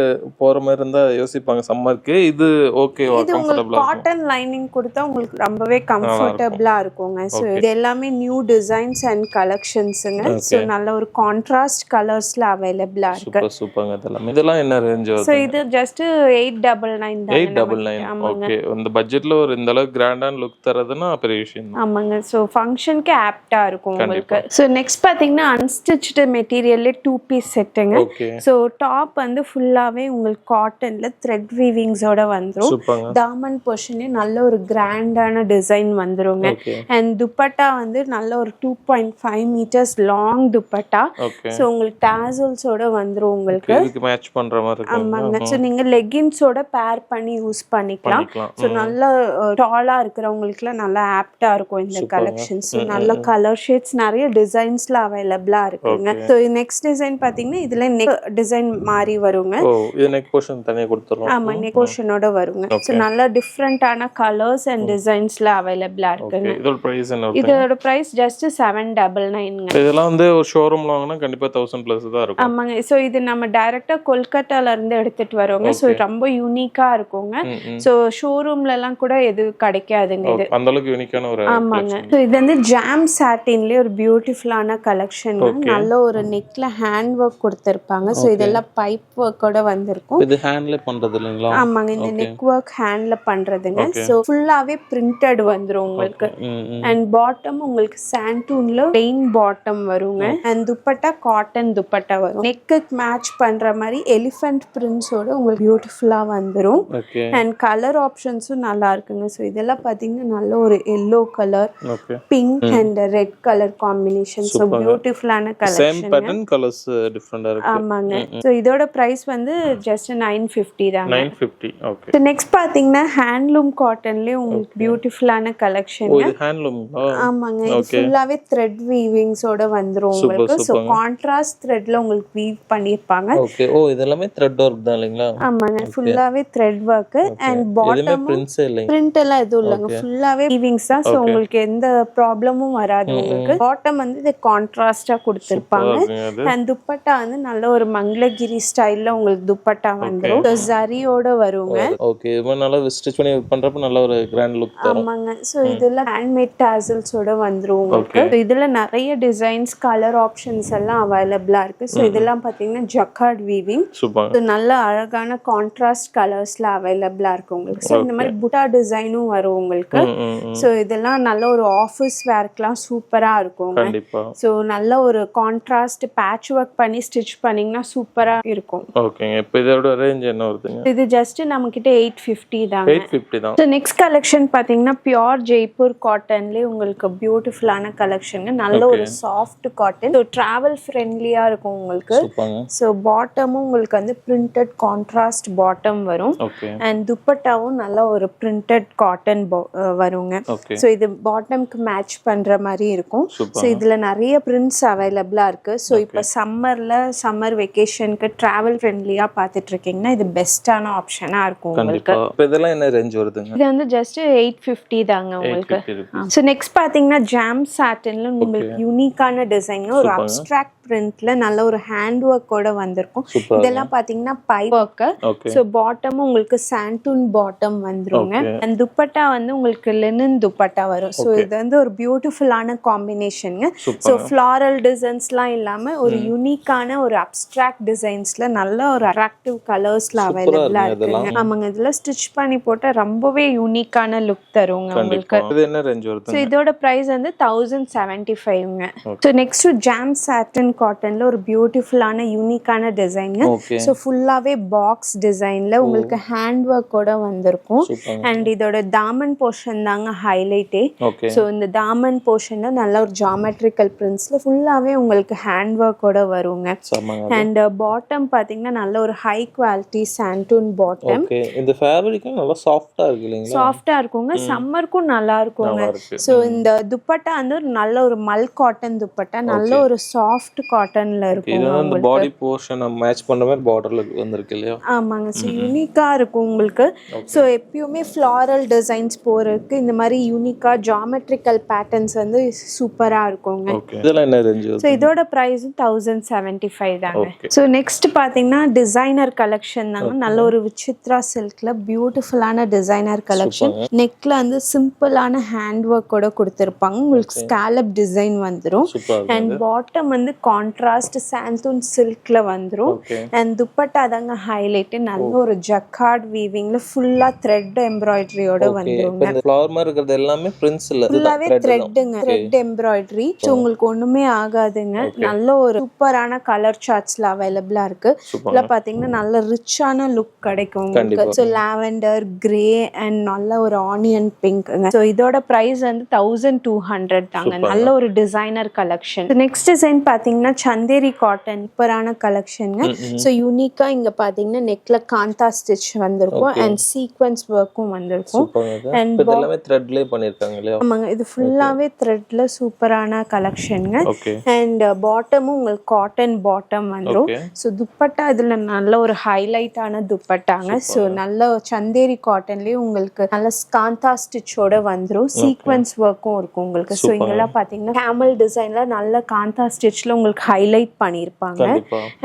போற மாதிரி இருந்தா யோசிப்பாங்க சம்மருக்கு. இது ஓகேவா? இது உங்களுக்கு காட்டன் லைனிங் கொடுத்தா உங்களுக்கு ரொம்பவே கம்ஃபர்டபுளா இருக்குங்க. சோ இது எல்லாமே நியூ டிசைன்ஸ் அண்ட் கலெக்ஷன்ஸ்ங்க. சோ நல்ல ஒரு கான்ட்ராஸ்ட் கலர்ஸ்ல அவைலபிளா இருக்கு. சூப்பர். இதெல்லாம் என்ன ரேஞ்ச் வருது? சோ இது ஜஸ்ட் 899 தான். 899. ஓகே, இந்த பட்ஜெட்ல ஒரு இந்த அளவுக்கு கிராண்டான லுக் தரதுன்னா பெரிய விஷயம் தான். ஆமாங்க, சோ ஃபங்க்ஷனுக்கு ஆப்டா இருக்கும் உங்களுக்கு. சோ நெக்ஸ்ட் பாத்தீங்கன்னா அன்ஸ்டிச்டு மெட்டீரியல்ல 2 பீஸ் செட்டுங்க. சோ டாப் வந்து ஃபுல்லாவே உங்களுக்கு காட்டன்ல த்ரெட் வீவிங்ஸோட வந்துரும். தாமன் போர்ஷன்ல நல்ல ஒரு கிராண்டான டிசைன் வந்துருங்க. அண்ட் துப்பட்டா வந்து நல்ல ஒரு 2.5 மீட்டர்ஸ் லாங் துப்பட்டா. சோ உங்களுக்கு டாசல்ஸோட வந்துரும் உங்களுக்கு. இதுக்கு மேட்ச் பண்ற மாதிரி இருக்கு. ஆமாங்க, சோ நீங்க லெகின்ஸோட பேர் பண்ணி யூஸ் பண்ணிக்கலாம். சோ நல்ல டாலா இருக்கிறவங்களுக்குலாம் நல்லா ஆப்டா இருக்கும் இந்த கலெக்ஷன்ஸ். நல்ல கலர் ஷேட்ஸ் நிறைய டிசைன்ஸ்ல அவைலபிளா இருக்குங்க. சோ நெக்ஸ்ட் டிசைன் பாத்தீங்கன்னா இதுல நெக் டிசைன் மாதிரி வருங்க. இது நெக் போர்ஷன் தனியா கொடுத்துறோம். ஆமா, நெக் போர்ஷனோட வருங்க. சோ நல்ல டிஃபரண்டான கலர்ஸ் அண்ட் டிசைன்ஸ்ல அவைலபிளா இருக்குங்க. இதோட பிரைஸ் என்ன? இதோட பிரைஸ் ஜஸ்ட் 799ங்க. இதெல்லாம் வந்து ஒரு ஷோரூம்ல வாங்குனா கண்டிப்பா 1000 பிளஸ் தான் இருக்கும். ஆமாங்க, சோ இது நம்ம டைரக்டா கொல்கத்தால இருந்து எடுத்துட்டு வரோங்க. சோ ரொம்ப யூனிக்கா இருக்குங்க. சோ ஷோரூம்ல எல்லாம் கூட எது கிடைக்காதுங்க இது. அந்த அளவுக்கு யூனிக்கான ஒரு. ஆமாங்க, சோ இது வந்து ஜாம் சாட்டின்லயே ஒரு பியூட்டிஃபுல்லான கலெக்ஷன். நல்ல ஒரு நெக்ல ஹேண்ட் ஒர்க் கொடுத்திருப்பாங்க. சோ இதெல்லாம் பைப் ஒர்க்கோட வந்திருக்கும். இது ஹேண்ட்ல பண்றது இல்லீங்களா? ஆமாங்க, இந்த நெக் ஒர்க் ஹேண்ட்ல பண்றதுங்க. சோ ஃபுல்லாவே பிரிண்டட் வந்துரும் உங்களுக்கு. அண்ட் பாட்டம் உங்களுக்கு சாண்டூன்ல பிளெயின் பாட்டம் வருங்க. அண்ட் துப்பட்டா காட்டன் துப்பட்டா வரும். நெக்கு மேட்ச் பண்ற மாதிரி எலிஃபென்ட் பிரிண்ட்ஸோட உங்களுக்கு பியூட்டிஃபுல்லா வந்துரும். அண்ட் கலர் ஆப்ஷன்ஸும் நல்லா இருக்குங்க. ஸோ இதெல்லாம் பார்த்தீங்கன்னா நல்ல ஒரு yellow colour, pink and red colour combination. So பியூட்டிஃபுல்லான கலெக்ஷன். ஆமாங்க, ஸோ இதோட பிரைஸ் வந்து ஜஸ்ட் 950 தான். 950. ஓகே. ஸோ நெக்ஸ்ட் பார்த்தீங்கன்னா ஹேண்ட்லூம் காட்டன்லேயே உங்களுக்கு பியூட்டிஃபுல்லான கலெக்ஷன். ஆமாங்க, இது ஃபுல்லாவே த்ரெட் வீவிங்ஸோட வந்துரும் உங்களுக்கு. ஸோ கான்ட்ராஸ்ட் த்ரெட்ல உங்களுக்கு வீவ் பண்ணிருப்பாங்க. ஓகே. ஓ, இதெல்லாம் த்ரெட் வர்க் தான் இல்லீங்களா? ஆமாங்க, ஃபுல்லாவே thread work. And bottom print எல்லாம் எதுவும் இல்லங்க, ஃபுல்லாவே வீவிங்ஸ் தான். சோ உங்களுக்கு எந்த ப்ராப்ளமும் வராது உங்களுக்கு. பாட்டம் வந்து இது கான்ட்ராஸ்டா கொடுத்திருப்பாங்க. அண்ட் துப்பட்டா வந்து நல்ல ஒரு மங்களகிரி ஸ்டைல்ல உங்களுக்கு துப்பட்டா வந்துரும். ஜரியோட வருங்க. ஓகே, இது நல்லா ஸ்டிச் பண்ணி பண்றப்ப நல்ல ஒரு கிராண்ட் லுக் தரும். ஆமாங்க, சோ இதெல்லாம் ஹேண்ட்மேட் டாசல்ஸோட வந்துரும் உங்களுக்கு. இதுல நிறைய டிசைன்ஸ் கலர் ஆப்ஷன்ஸ் எல்லாம் அவைலபிளா இருக்கு. சோ இதெல்லாம் பாத்தீங்கன்னா ஜக்கார்ட் வீவிங். நல்ல அழகான கான்ட்ராஸ்ட் கலர்ஸ்ல அவைலபிளா இருக்கு உங்களுக்கு. சோ இந்த மாதிரி புட்டா டிசைனும் வரும் உங்களுக்கு. சோ இதெல்லாம் நல்ல ஒரு ஆபீஸ் வேர்க்குலாம் சூப்பரா இருக்கும் கண்டிப்பா. சோ நல்ல ஒரு கான்ட்ராஸ்ட் பேட்ச் ஒர்க் பண்ணி ஸ்டிச் பண்ணீங்கன்னா சூப்பரா இருக்கும். ஓகேங்க. இப்போ இதோட ரேஞ்ச் என்ன வருதுங்க? இது ஜஸ்ட் நம்ம கிட்ட 850 தான். 850 தான். சோ நெக்ஸ்ட் கலெக்ஷன் பாத்தீங்கன்னா பியோர் ஜெய்ப்பூர் காட்டன்லயே உங்களுக்கு பியூட்டிஃபுல்லான கலெக்ஷன். நல்ல ஒரு சாஃப்ட் காட்டன். சோ டிராவல் ஃப்ரெண்ட்லியா இருக்கும் உங்களுக்கு. சோ பாட்டமும் உங்களுக்கு வந்து பிரிண்டட் கான்ட்ராஸ்ட் பாட்டம் வரும். அண்ட் துப்பட்டாவும் நல்ல ஒரு பிரிண்டட் காட்டன் வருங்க. சோ இது பாட்டம்க்கு மேட்ச் பண்ற மாதிரி இருக்கும். இருக்கும். ஸோ இதுல நிறைய பிரிண்ட்ஸ் அவைலபிளா இருக்கு. ஸோ இப்போ சம்மர் வெக்கேஷனுக்கு டிராவல் ஃப்ரெண்ட்லியா பார்த்துட்டு இருக்கீங்கன்னா இது பெஸ்டான ஆப்ஷனா இருக்கும் உங்களுக்கு. இப்போ இதெல்லாம் என்ன ரேஞ்ச் வருதுங்க? இது வந்து ஜஸ்ட் 850 தாங்க உங்களுக்கு. ஸோ நெக்ஸ்ட் பாத்தீங்கன்னா ஜாம் சாட்டின்ல உங்களுக்கு யூனிக்கான டிசைன், ஒரு அப்ஸ்ட்ராக்ட் பிரிண்ட்ல நல்ல ஒரு ஹேண்ட் ஒர்க்கோட வந்திருக்கும். இதெல்லாம் பாத்தீங்கன்னா பை ஒர்க். ஸோ பாட்டம் உங்களுக்கு சாண்டூன் பாட்டம் வந்துருங்க. அண்ட் துப்பட்டா வந்து உங்களுக்கு லெனின் துப்பட்டா வரும். ஸோ இது வந்து ஒரு பியூட்டிஃபுல்லான காம்பினேஷனுங்க. ஸோ ஃப்ளாரல் டிசைன்ஸ்லாம் இல்லாம ஒரு யூனிக்கான ஒரு அப்ஸ்ட்ராக்ட் டிசைன்ஸ்ல நல்ல ஒரு அட்ராக்டிவ் கலர்ஸ்ல அவைலபிளா இருக்குங்க. ஆமாங்க, இதுல ஸ்டிச் பண்ணி போட்டா ரொம்பவே யூனிக்கான லுக் தருங்க உங்களுக்கு. இது என்ன ரேஞ்ச் வருது? ஸோ இதோட பிரைஸ் வந்து 1075ங்க. ஸோ நெக்ஸ்ட் ஜாம் சாட்டின் காட்டன்ல ஒரு பியூட்டிஃபுல்லான யூனிக்கான டிசைன்ங்க. ஸோ ஃபுல்லாவே பாக்ஸ் டிசைன்ல உங்களுக்கு ஹேண்ட் ஒர்க்கோட வந்திருக்கும். அண்ட் இதோட தாமன் போர்ஷன் தாங்க ஹைலைட்டே. ஸோ இந்த தாமன் போர்ஷன்ல நல்ல ஒரு ஜாமெட்ரிக்கல் பிரிண்ட்ஸ்ல ஃபுல்லாவே உங்களுக்கு ஹேண்ட் ஒர்க்கோட வருங்க. அண்ட் பாட்டம் பாத்தீங்கன்னா நல்ல ஒரு ஹை குவாலிட்டி சாண்டூன் பாட்டம். இந்த ஃபேப்ரிக் நல்லா சாஃப்ட்டா இருக்கு இல்லைங்களா? சாஃப்ட்டா இருக்குங்க, சம்மருக்கும் நல்லா இருக்குங்க. ஸோ இந்த துப்பட்டா வந்து ஒரு நல்ல ஒரு மல் காட்டன் துப்பட்டா, நல்ல ஒரு சாஃப்ட் காட்டன்ல இருக்கும். இது வந்து பாடி போர்ஷன் மேட்ச் பண்ற மாதிரி பார்டர்ல வந்திருக்கு இல்லையா? ஆமாங்க. ஸோ யூனிக்கா இருக்கும் உங்களுக்கு. ஸோ எப்பயுமே ஃப்ளாரல் டிசைன்ஸ் போறதுக்கு இந்த மாதிரி யூனிக்கா ஜாமெட்ரிக்கல் பேட்டர்ன்ஸ் வந்து சூப்பரா இருக்குங்க. இதெல்லாம் என்ன ரேஞ்ச்? ஸோ இதோட பிரைஸ் 1075 தாங்க. ஸோ நெக்ஸ்ட் பாத்தீங்கன்னா டிசைனர் கலெக்ஷன் தாங்க. நல்ல ஒரு விசித்ரா சில்க்ல பியூட்டிஃபுல்லான டிசைனர் கலெக்ஷன். நெக்ல வந்து சிம்பிளான ஹேண்ட் ஒர்க்கோட கொடுத்திருப்பாங்க. உங்களுக்கு ஸ்காலப் டிசைன் வந்துரும். அண்ட் பாட்டம் வந்து கான்ட்ராஸ்ட் சாந்தூன் சில்க்ல வந்துரும். அண்ட் துப்பட்டா தாங்க ஹைலைட். நல்ல ஒரு ஜக்கார்ட் வீவிங்ல ஃபுல்லா த்ரெட் எம்ப்ராய்டரியோட வந்துருங்க. இந்த ஃப்ளவர் மாதிரி இருக்கிறது எல்லாமே பிரிண்ட்ஸ் இல்ல, ஃபுல்லாவே த்ரெட்ங்க, த்ரெட் எம்ப்ராய்டரி. ஸோ உங்களுக்கு ஒண்ணுமே ஆகாதுங்க. நல்ல ஒரு சூப்பரான கலர் சார்ட்ஸ்ல அவைலபிளா இருக்கு. இதுல பாத்தீங்கன்னா நல்ல ரிச்சான லுக் கிடைக்கும் உங்களுக்கு. ஸோ லாவெண்டர், கிரே அண்ட் நல்ல ஒரு ஆனியன் பிங்க்ங்க. ஸோ இதோட பிரைஸ் வந்து 1200 தாங்க. நல்ல ஒரு டிசைனர் கலெக்ஷன். நெக்ஸ்ட் டிசைன் பாத்தீங்கன்னா சந்தேரி காட்டன் சூப்பரான கலெக்ஷனுங்க. ஸோ யூனிக்கா இங்க பாத்தீங்கன்னா நெக்ல காந்தா ஸ்டிச் வந்திருக்கும் அண்ட் சீக்வென்ஸ் ஒர்க்கும் வந்திருக்கும். அண்ட் எல்லாமே த்ரெட்லயே பண்ணிருக்காங்க இல்லையா? ஆமாங்க, இது ஃபுல்லாவே த்ரெட்ல சூப்பரான கலெக்ஷனுங்க. அண்ட் பாட்டமும் உங்களுக்கு காட்டன் பாட்டம் வந்துரும். ஸோ துப்பட்டா இதுல நல்ல ஒரு ஹைலைட்டான துப்பட்டாங்க. ஸோ நல்ல சந்தேரி காட்டன்லயே உங்களுக்கு நல்ல காந்தா ஸ்டிச்சோட வந்துரும். சீக்வென்ஸ் ஒர்க்கும் இருக்கும் உங்களுக்கு. ஸோ இங்கெல்லாம் பாத்தீங்கன்னா கேமல் டிசைன்ல நல்ல காந்தா ஸ்டிச்ல உங்களுக்கு ஹைலைட் பண்ணிருப்பாங்க.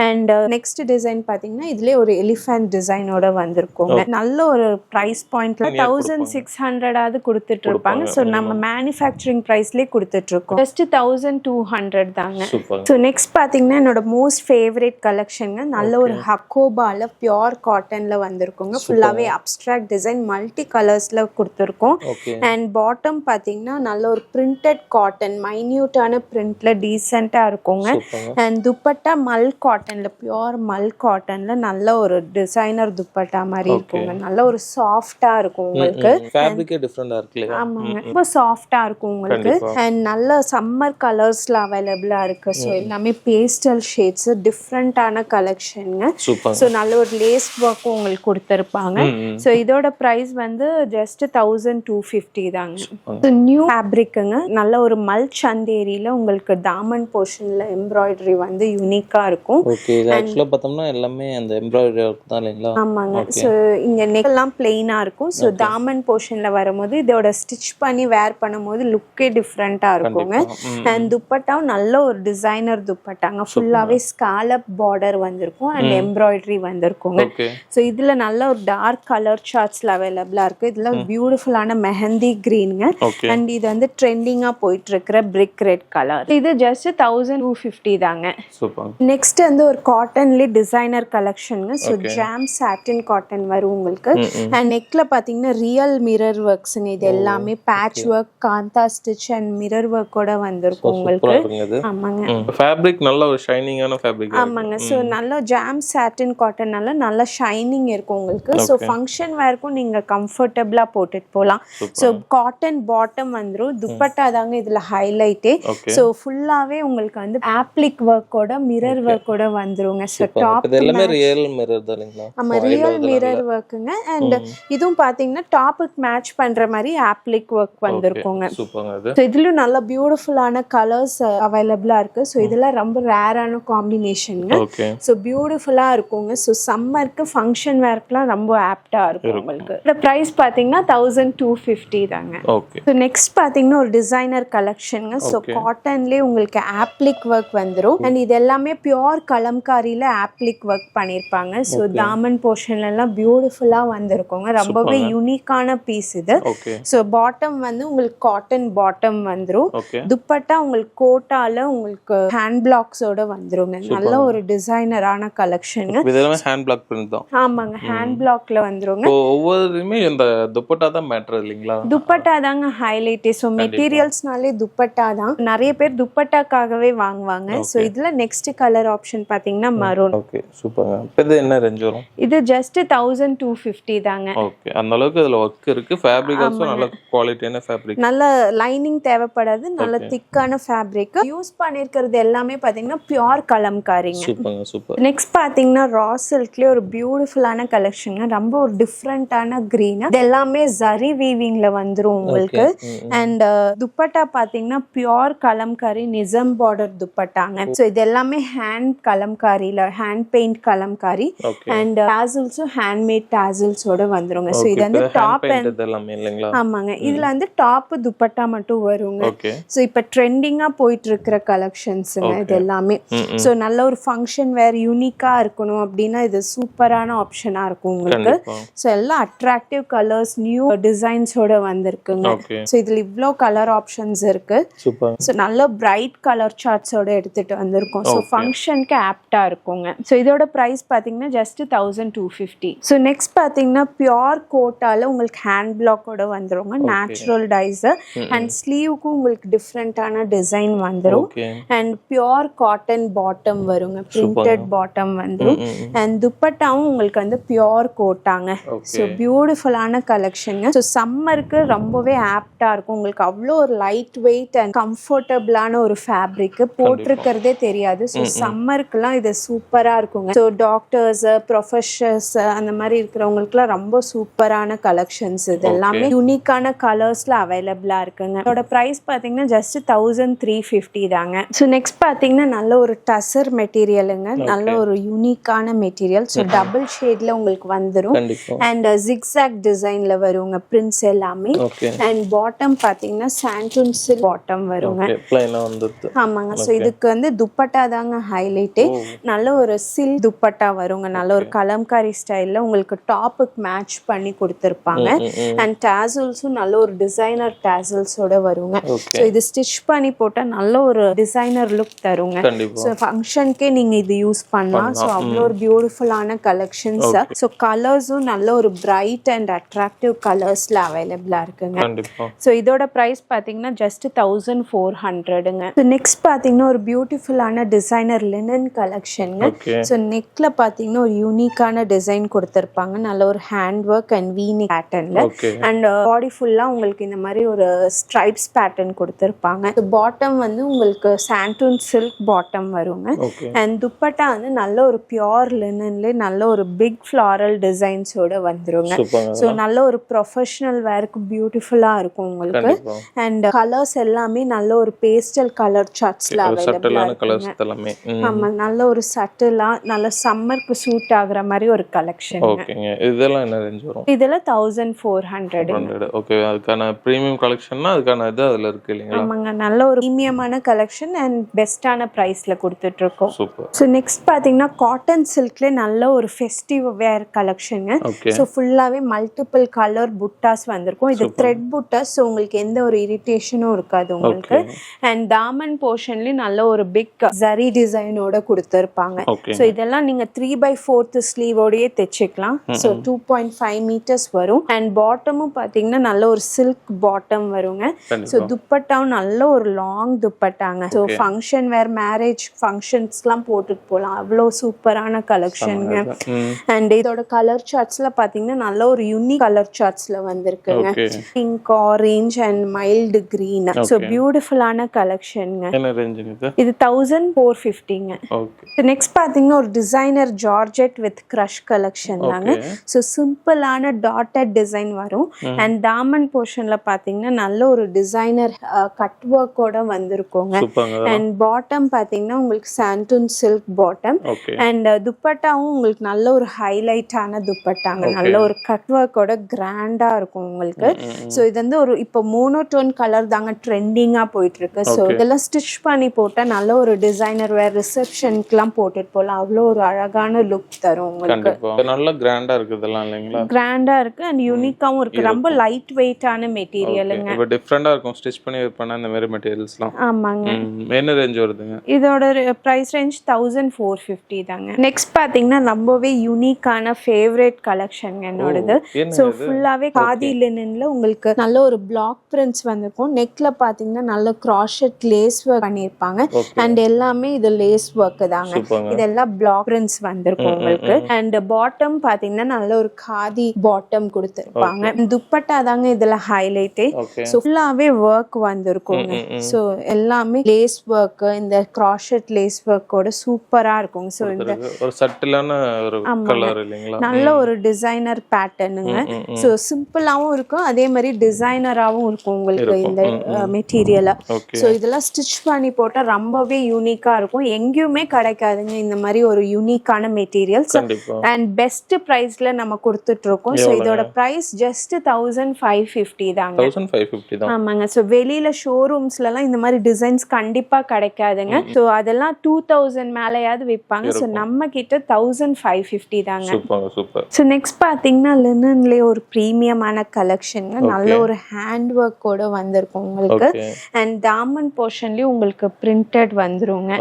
அண்ட் நெக்ஸ்ட் டிசைன் பாத்தீங்கன்னா இதுலயே ஒரு எலிஃபென்ட் டிசைனோட வந்திருக்குங்க. நல்ல ஒரு பிரைஸ் பாயிண்ட்ல 1600 கொடுத்துட்டு இருப்பாங்க. ஸோ நம்ம மேனுஃபேக்சரிங் பிரைஸ்லயே கொடுத்துட்டு இருக்கோம். ஜஸ்ட் 1200 தாங்க. ஸோ நெக்ஸ்ட் பாத்தீங்கன்னா என்னோட மோஸ்ட் ஃபேவரட் கலெக்ஷனுங்க. நல்ல ஒரு ஹக்கோபால பியோர் காட்டன்ல வந்திருக்குங்க. ஃபுல்லாவே அப்ஸ்ட்ராக்ட் டிசைன் மல்டி கலர்ஸ்ல கொடுத்துருக்கோம். அண்ட் பாட்டம் பாத்தீங்கன்னா நல்ல ஒரு பிரிண்டட் காட்டன் மைன்யூட்டான பிரிண்ட்ல டீசெண்டா இருக்குங்க. அண்ட் துப்பட்டா மல் காட்டன்ல பியோர் மல் காட்டன்ல நல்ல ஒரு டிசைனர் துப்பட்டா மாதிரி இருக்குங்க. நல்ல ஒரு சாஃப்டா இருக்கும் உங்களுக்கு. ஃபேப்ரிக்கே டிஃபரண்டா இருக்கு இல்லையா? ஆமாங்க, ரொம்ப சாஃப்டா இருக்கும் உங்களுக்கு. அண்ட் நல்ல சம்மர் கலர்ஸ்ல அவைலபிளா இருக்கு. ஸோ எல்லாமே பேஸ்டல் ஷேட்ஸ் டிஃப்ரெண்டான கலெக்ஷனுங்க. ஸோ நல்ல ஒரு லேஸ் ஒர்க்கும் உங்களுக்கு கொடுத்துருப்பாங்க. ஸோ இதோட பிரைஸ் வந்து ஜஸ்ட் 1250 தாங்க. நியூ ஃபேப்ரிக்குங்க. நல்ல ஒரு மல் சந்தேரியில உங்களுக்கு தாமன் போர்ஷன்ல எம்ப்ராய்டரி வந்து யூனிக்கா இருக்கும். ஓகே, இது एक्चुअली பார்த்தோம்னா எல்லாமே அந்த எம்ப்ராய்டரி ஒர்க் தான் இல்லைங்களா? ஆமாங்க. ஸோ இங்க நெக் எல்லாம் பிளெயினா இருக்கும். ஸோ தாமன் போர்ஷன்ல வரும்போது இதோட ஸ்டிச் பண்ணி வேர் பண்ணும்போது லுக்கே டிஃப்ரெண்டா இருக்குங்க. அண்ட் துப்பட்டாவும் நல்ல ஒரு டிசைனர் துப்பட்டாங்க. ஃபுல்லாவே ஸ்காலப் பார்டர் வந்திருக்கும் அண்ட் எம்ப்ராய்டரி வந்திருக்குங்க. ஸோ இதுல நல்ல ஒரு டார்க் கலர் சார்ட்ஸ்ல அவைலபிளா இருக்கு. இதுல பியூட்டிஃபுல்லான மெஹந்தி கிரீனுங்க. அண்ட் இது வந்து ட்ரெண்டிங்கா போயிட்டு இருக்கிற பிரிக் ரெட் கலர். இது ஜஸ்ட் 1250 தாங்க. நெக்ஸ்ட் வந்து ஒரு காட்டன்லயே டிசைனர் கலெக்ஷனுங்க. ஸோ ஜாம் சாட்டின் காட்டன் வரும் உங்களுக்கு. அண்ட் நெக்ல பாத்தீங்கன்னா ரியல் மிரர் ஒர்க்ஸ்ங்க. இது எல்லாமே patch work, kantha stitch and mirror ஒர்க்கோட வந்திருக்கும் உங்களுக்கு. ஆமாங்க, ஃபேப்ரிக் நல்ல ஒரு ஷைனிங்கான ஃபேப்ரிக். ஆமாங்க. ஸோ நல்ல ஜாம் சாட்டின் காட்டன்னால நல்ல ஷைனிங் இருக்கும் உங்களுக்கு. ஸோ ஃபங்க்ஷன் வேர்க்கும் நீங்க கம்ஃபர்டபுளா போட்டுட்டு போகலாம். ஸோ காட்டன் பாட்டம் வந்துரும். துப்பட்டா தாங்க இதுல ஹைலைட்டே. ஸோ ஃபுல்லாவே உங்களுக்கு வந்து ஆப்ளிக் ஒர்க்கோட மிரர் ஒர்க்கோட வந்துருங்க. ஸோ டாப் எல்லாமே ரியல் மிரர் தான் இல்லைங்களா? ஆமா, ரியல் மிரர் ஒர்க்குங்க. அண்ட் இதுவும் பாத்தீங்கன்னா டாப்புக்கு மேட்ச் பண்ற மாதிரி ஆப்ளிக் ஒர்க் வந்திருக்குங்க. ஸோ இதுலயும் நல்ல நல்ல பியூட்டிஃபுல்லான கலர்ஸ் அவைலபிளா இருக்கு. ஸோ இதெல்லாம் ரொம்ப ரேரான காம்பினேஷனுங்க. ஓகே ஸோ பியூட்டிஃபுல்லா இருக்குங்க. ஸோ சம்மருக்கு ஃபங்க்ஷன் வேர்க்குலாம் ரொம்ப ஆப்டா இருக்கும் உங்களுக்கு. இந்த ப்ரைஸ் பார்த்தீங்கன்னா 1250 தாங்க. ஓகே ஸோ நெக்ஸ்ட் பார்த்தீங்கன்னா ஒரு டிசைனர் கலெக்ஷனுங்க. ஸோ காட்டன்லேயே உங்களுக்கு ஆப்ளிக் ஒர்க் வந்துடும். அண்ட் இது எல்லாமே பியோர் கலம்காரியில ஆப்ளிக் ஒர்க் பண்ணியிருப்பாங்க. ஸோ தாமன் போர்ஷன்ல எல்லாம் பியூட்டிஃபுல்லா வந்திருக்குங்க. ரொம்பவே யூனிக்கான பீஸ் இது. ஓகே ஸோ பாட்டம் வந்து உங்களுக்கு காட்டன் பாட்டம் வந்துடும். ஓகே துப்பட்டா உங்களுக்கு கோட்டால உங்களுக்கு ஹேண்ட் பிளாக்ஸோட வந்துருங்க. நல்ல ஒரு டிசைனரான கலெக்ஷன். இதெல்லாம் ஹேண்ட் பிளாக் பிரிண்ட் தான். ஆமாங்க, ஹேண்ட் பிளாக்ல வந்துருங்க. ஒவ்வொருமே இந்த துப்பட்டா தான் மேட்டர் இல்லைங்களா? துப்பட்டா தாங்க ஹைலைட். ஸோ மெட்டீரியல்ஸ்னாலே துப்பட்டா தான். நிறைய பேர் துப்பட்டாக்காகவே வாங்குவாங்க. ஸோ இதுல நெக்ஸ்ட் கலர் ஆப்ஷன் பாத்தீங்கன்னா மரூன். ஓகே சூப்பர்ங்க. இது என்ன ரேஞ்ச் வரும்? இது ஜஸ்ட் 1250 தாங்க. ஓகே அந்த அளவுக்கு இதுல ஒர்க் இருக்கு. ஃபேப்ரிக் ஆல்சோ நல்ல குவாலிட்டியான ஃபேப்ரிக். நல்ல லைனிங் தேவைப்படாது. நல்ல திக்கான ஃபேப்ரிக். யூஸ் பண்ணிருக்கிறது எல்லாமே பாத்தீங்கன்னா பியோர் கலம்காரிங்க. சூப்பர்ங்க சூப்பர். நெக்ஸ்ட் பாத்தீங்கன்னா ரா சில்க்லயே ஒரு பியூட்டிஃபுல்லான கலெக்ஷன். ரொம்ப ஒரு டிஃப்ரெண்டான கிரீன். இது எல்லாமே ஜரி வீவிங்ல வந்துரும் உங்களுக்கு. அண்ட் துப்பட்டா பாத்தீங்கன்னா பியோர் கலம்காரி நிசம் பார்டர் துப்பட்டாங்க. ஸோ இது எல்லாமே ஹேண்ட் கலம்காரியில ஹேண்ட் பெயிண்ட் கலம்காரி. அண்ட் டாசல்ஸும் ஹேண்ட்மேட் டாசல்ஸோட வந்துருங்க. ஸோ இது வந்து டாப் அண்ட் எல்லாமே இல்லைங்களா? ஆமாங்க. இதுல வந்து டாப் துப்பட்டா மட்டும் வருங்க. ஓகே ஸோ இப்போ ட்ரெண்டிங்கா போயிட்டு இருக்கிற கலெக்ஷன்ஸுங்க இது எல்லாமே. ஸோ நல்ல ஒரு ஃபங்க்ஷன் வேர் யூனிக்கா இருக்கணும் அப்படின்னா இது சூப்பரான ஆப்ஷனா இருக்கும் உங்களுக்கு. ஸோ எல்லாம் அட்ராக்டிவ் கலர்ஸ் நியூ டிசைன்ஸோட வந்திருக்குங்க. ஸோ இதுல இவ்வளோ கலர் ஆப்ஷன்ஸ் இருக்கு. சூப்பர். ஸோ நல்ல பிரைட் கலர் சார்ட்ஸோட எடுத்துட்டு வந்திருக்கோம். ஸோ ஃபங்க்ஷனுக்கு ஆப்டா இருக்குங்க. ஸோ இதோட ப்ரைஸ் பார்த்தீங்கன்னா ஜஸ்ட் 1250. ஸோ நெக்ஸ்ட் பார்த்தீங்கன்னா பியோர் கோட்டால உங்களுக்கு ஹேண்ட் பிளாக்கோட வந்துருங்க. நேச்சுரல் டைஸர் அண்ட் ஸ்லீவுக்கும் உங்களுக்கு டிஃப்ரெண்டான டிசைன் வந்துடும். அண்ட் பியோர் காட்டன் பாட்டம் வருங்க. பிரிண்டட் பாட்டம் வந்துடும். அண்ட் துப்பட்டாவும் உங்களுக்கு வந்து பியோர் கோட்டாங்க. ஸோ பியூட்டிஃபுல்லான கலெக்ஷன். ஸோ சம்மருக்கு ரொம்பவே ஆப்டா இருக்கும் உங்களுக்கு. அவ்வளோ ஒரு லைட் வெயிட் அண்ட் கம்ஃபர்டபுளான ஒரு ஃபேப்ரிக் போட்டிருக்கிறதே தெரியாது. ஸோ சம்மருக்குலாம் இது சூப்பரா இருக்குங்க. ஸோ டாக்டர்ஸ் ப்ரொஃபஷர்ஸ் அந்த மாதிரி இருக்கிறவங்களுக்குலாம் ரொம்ப சூப்பரான கலெக்ஷன்ஸ். இது எல்லாமே யூனிக்கான கலர்ஸ்ல அவைலபிளா இருக்குங்க. இதோட பிரைஸ் பாத்தீங்கன்னா ஜஸ்ட் 1350 தாங்க. ஸோ நெக்ஸ்ட் பாத்தீங்கன்னா நல்ல ஒரு டசர் மெட்டீரியலுங்க. நல்ல ஒரு யூனிக்கான மெட்டீரியல். ஸோ டபுள் ஷேட்ல உங்களுக்கு வந்துடும். அண்ட் ஜிக்ஸாக் டிசைன்ல வருங்க பிரிண்ட்ஸ் எல்லாமே. அண்ட் பாட்டம் பாத்தீங்கன்னா சாண்டூன் சில்க் பாட்டம் வருங்க. ஆமாங்க. ஸோ இதுக்கு வந்து துப்பட்டா தாங்க ஹைலைட்டே. நல்ல ஒரு சில்க் துப்பட்டா வருங்க. நல்ல ஒரு கலம்காரி ஸ்டைல்ல உங்களுக்கு டாப்புக்கு மேட்ச் பண்ணி கொடுத்துருப்பாங்க. அண்ட் டாசல்ஸும் நல்ல ஒரு டிசைனர் டாசல்ஸோட வருங்க. ஸோ இது ஸ்டிச் பண்ணி போட்டா நல்ல ஒரு டிசைனர் லுக் தருங்க. ஸோ ஃபங்க்ஷனுக்கே நீங்க இது யூஸ் பண்ணலாம். ஸோ அவ்வளோ ஒரு பியூட்டிஃபுல்லான கலெக்ஷன்ஸ். ஸோ கலர்ஸும் நல்ல ஒரு பிரைட் அண்ட் அட்ராக்டிவ் கலர்ஸ்ல அவைலபிளா இருக்குங்க. ஸோ இதோட பிரைஸ் பாத்தீங்கன்னா ஜஸ்ட் 1400ங்க. ஸோ நெக்ஸ்ட் பாத்தீங்கன்னா ஒரு பியூட்டிஃபுல்லான டிசைனர் லினன் கலெக்ஷனுங்க. ஸோ நெக்ல பாத்தீங்கன்னா ஒரு யூனிக்கான டிசைன் கொடுத்திருப்பாங்க. நல்ல ஒரு ஹேண்ட் ஒர்க் அண்ட் வீனிக் பேட்டர்ன்ல. அண்ட் பாடி ஃபுல்லா உங்களுக்கு இந்த மாதிரி ஒரு ஸ்ட்ரைப்ஸ் பேட்டர்ன் கொடுத்திருப்பாங்க. பாட்டம் வந்து உங்களுக்கு சாண்டூன் சில்க் பாட்டம் வருங்க. அண்ட் துப்பட்டா வந்து நல்ல ஒரு பியோர் லினன்ல நல்ல ஒரு பிக் ஃப்ளாரல் டிசைன்ஸோட வந்துருங்க. ஸோ நல்ல ஒரு ப்ரொஃபஷனல் வேருக்கு பியூட்டிஃபுல்லா இருக்கும் உங்களுக்கு. அண்ட் கலர்ஸ் எல்லாமே நல்ல ஒரு பேஸ்டல் கலர் சார்ட்ஸ்ல அவைலபிளா இருக்குங்க. ஆமா, நல்ல ஒரு சட்டிலா நல்ல சம்மருக்கு சூட் ஆகுற மாதிரி ஒரு கலெக்ஷன். ஓகேங்க. இதெல்லாம் என்ன ரேஞ்ச் வரும்? இதெல்லாம் 1400. ஓகே. அதுக்கான பிரீமியம் கலெக்ஷன்னா அதுக்கான இது அதுல இருக்கு இல்லைங்களா? ஆமாங்க. நல்ல ஒரு பிரீமியமான கலெக்ஷன் அண்ட் பெஸ்டான பிரைஸ்ல கொடுத்துட்டு இருக்கோம். சூப்பர். ஸோ நெக்ஸ்ட் பாத்தீங்கன்னா காட்டன் சில்க்ல நல்ல ஒரு ஃபெஸ்டிவ் வேர் கலெக்ஷனுங்க. ஸோ ஃபுல்லாவே மல்டிபிள் கலர் புட்டாஸ் வந்திருக்கும். இது த்ரெட் புட்டாஸ். ஸோ உங்களுக்கு எந்த ஒரு இரிட்டேஷனும் இருக்காது உங்களுக்கு. அண்ட் தாமன் போர்ஷன்லயும் நல்ல ஒரு பிக் ஜரி டிசைனோட கொடுத்துருப்பாங்க. ஸோ இதெல்லாம் நீங்க 3/4 ஸ்லீவோடயே தைச்சிக்கலாம். ஸோ 2.5 meters வரும். அண்ட் பாட்டமும் பாத்தீங்கன்னா நல்ல ஒரு சில்க் பாட்டம் வருங்க. ஸோ துப்பட்டாவும் நல்ல ஒரு லாங் துப்பட்டாங்க. ஸோ ஃபங்க்ஷன் வேர் மேரேஜ் ஃபங்க்ஷன்ஸ்லாம் போட்டுட்டு போகலாம். அவ்வளோ சூப்பரான கலெக்ஷனுங்க. அண்ட் இதோட கலர் சார்ட்ஸ்ல பாத்தீங்கன்னா நல்ல ஒரு யூனிக் கலர் சார்ட்ஸ்ல வந்திருக்குங்க. Pink, orange and mild green. So பியூட்டிஃபுல்லான கலெக்ஷனுங்க. இது 1450ங்க. நெக்ஸ்ட் பாத்தீங்கன்னா ஒரு designer georgette with crush collection தாங்க. ஸோ சிம்பிளான டாட்டட் டிசைன் வரும். அண்ட் தாமன் போர்ஷன்ல பாத்தீங்கன்னா நல்ல ஒரு டிசைனர் கட் ஒர்க்கோட வந்திருக்கோங்க. சூப்பர்ங்க. அண்ட் பாட்டம் பாத்தீங்கன்னா உங்களுக்கு சாண்டூன் சில்க் பாட்டம். ஓகே. அண்ட் துப்பட்டாவும் உங்களுக்கு நல்ல ஒரு ஹைலைட்டான துப்பட்டாங்க. நல்ல ஒரு கட் ஒர்க்கோட கிராண்டா இருக்கும் உங்களுக்கு. ஸோ இது வந்து ஒரு இப்போ மோனோடோன் கலர் தாங்க ட்ரெண்டிங்கா போயிட்டு இருக்கு. ஸோ இதெல்லாம் ஸ்டிச் பண்ணி போட்டா நல்ல ஒரு டிசைனர் வேர் ரிசப்ஷனுக்குலாம் போட்டுட்டு போகலாம். அவ்வளோ ஒரு அழகான லுக் தரும் உங்களுக்கு. கண்டிப்பா நல்ல கிராண்டா இருக்குதெல்லாம் இல்லைங்களா? கிராண்டா இருக்கு அண்ட் யூனிக்காவும் இருக்கு. ரொம்ப லைட் வெயிட்டான மெட்டீரியலுங்க. இப்போ டிஃபரெண்டா இருக்கும் ஸ்டிச் பண்ணி பண்ண இந்த மாதிரி மெட்டீரியல்ஸ்லாம். ஆமாங்க. என்ன ரேஞ்ச் வருதுங்க? இதோட பிரைஸ் ரேஞ்ச் 1450 தாங்க. நெக்ஸ்ட் பாத்தீங்கன்னா ரொம்பவே யூனிக்கான ஃபேவரட் கலெக்ஷன் என்னோடது. ஸோ ஃபுல்லாவே காதி லினன்ல உங்களுக்கு நல்ல ஒரு பிளாக் பிரிண்ட்ஸ் வந்திருக்கும். நெக்ல பாத்தீங்கன்னா நல்ல கிராஷட் லேஸ் ஒர்க் பண்ணிருப்பாங்க. அண்ட் எல்லாமே இது லேஸ் ஒர்க் தாங்க. இதெல்லாம் பிளாக் பிரிண்ட்ஸ் வந்திருக்கும் உங்களுக்கு. அண்ட் பாட்டம் பாத்தீங்கன்னா நல்ல ஒரு காதி பாட்டம் கொடுத்திருப்பாங்க. துப்பட்டா தாங்க இதுல ஹைலைட்டே. ஸோ ஃபுல்லாவே ஒர்க் வந்திருக்குங்க. ஸோ எல்லாமே லேஸ் ஒர்க், இந்த கிராஷட் லேஸ் ஒர்க்கோட சூப்பரா இருக்கும். ஸோ இந்த ஒரு சட்டிலான ஒரு கலர் இல்லைங்களா? நல்ல ஒரு டிசைனர் பேட்டர்னுங்க. ஸோ சிம்பிளாவும் இருக்கும், அதே மாதிரி டிசைனராகவும் இருக்கும் உங்களுக்கு இந்த மெட்டீரியலை. ஸோ இதெல்லாம் ஸ்டிச் பண்ணி போட்டால் ரொம்பவே யூனிக்கா இருக்கும். எங்கேயுமே கிடைக்காதுங்க இந்த மாதிரி ஒரு யூனிக்கான மெட்டீரியல்ஸ். அண்ட் பெஸ்ட் பிரைஸ்ல நம்ம கொடுத்துட்டு இருக்கோம். ஸோ இதோட பிரைஸ் ஜஸ்ட் 1550 தாங்க. 1550 தான். ஆமாங்க. ஸோ வெளியில ஷோரூம்ஸ்லாம் இந்த மாதிரி டிசைன்ஸ் கண்டிப்பா கிடைக்காதுங்க. ஸோ அதெல்லாம் 2000 மேலேயாவது விற்பாங்க. ஸோ நம்ம கிட்ட 1550 தாங்க. சூப்பர். ஸோ நெக்ஸ்ட் பாத்தீங்கன்னா லினன்லயே ஒரு ப்ரீமியமான கலெக்ஷன். நல்ல ஒரு ஹேண்ட் ஒர்க்கோட வந்திருக்கும் உங்களுக்கு. அண்ட் தாமன் போர்ஷன்லயும் உங்களுக்கு பிரிண்டட் வந்துருங்க.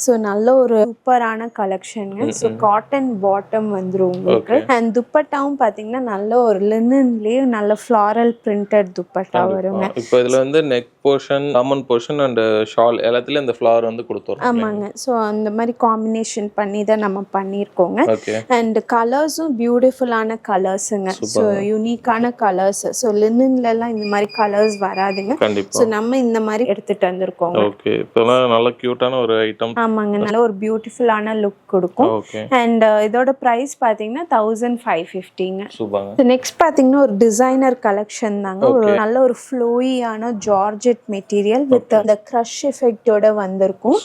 ஸோ நல்ல ஒரு சூப்பரான கலெக்ஷனுங்க. ஸோ காட்டன் பாட்டம் வந்துரும் உங்களுக்கு. அண்ட் துப்பட்டாவும் பாத்தீங்கன்னா நல்ல ஒரு லினன்லயே நல்ல ஃப்ளாரல் பிரிண்டட் துப்பட்டா வருங்க. இப்போ இதுல வந்து நெக் போர்ஷன், தாமன் போர்ஷன் அண்ட் ஷால் எல்லாத்துலயும் இந்த ஃப்ளவர் வந்து கொடுத்துறோம். ஆமாங்க. ஸோ அந்த மாதிரி காம்பினேஷன் பண்ணி தான் நம்ம பண்ணியிருக்கோங்க. அண்ட் கலர்ஸும் பியூட்டிஃபுல்லான கலர்ஸுங்க. ஸோ யூனிக்கான கலர்ஸ். ஸோ லினன்லலாம் இந்த மாதிரி கலர்ஸ் வராதுங்க. ஸோ நம்ம இந்த மாதிரி எடுத்துட்டு வந்திருக்கோம். ஓகே. இப்போலாம் நல்ல கியூட்டான ஒரு ஐட்டம். ஆமாங்க. நல்ல ஒரு பியூட்டிஃபுல்லான லுக் கொடுக்கும். அண்ட் இதோட பிரைஸ் பாத்தீங்கன்னா 1550ங்க. சூப்பர். நெக்ஸ்ட் பாத்தீங்கன்னா ஒரு டிசைனர் கலெக்ஷன் தாங்க. ஒரு நல்ல ஒரு ஃப்ளோயியான ஜார்ஜெட் மெட்டீரியல் வித் அந்த கிரஷ் எஃபெக்ட்டோட வந்திருக்கும்.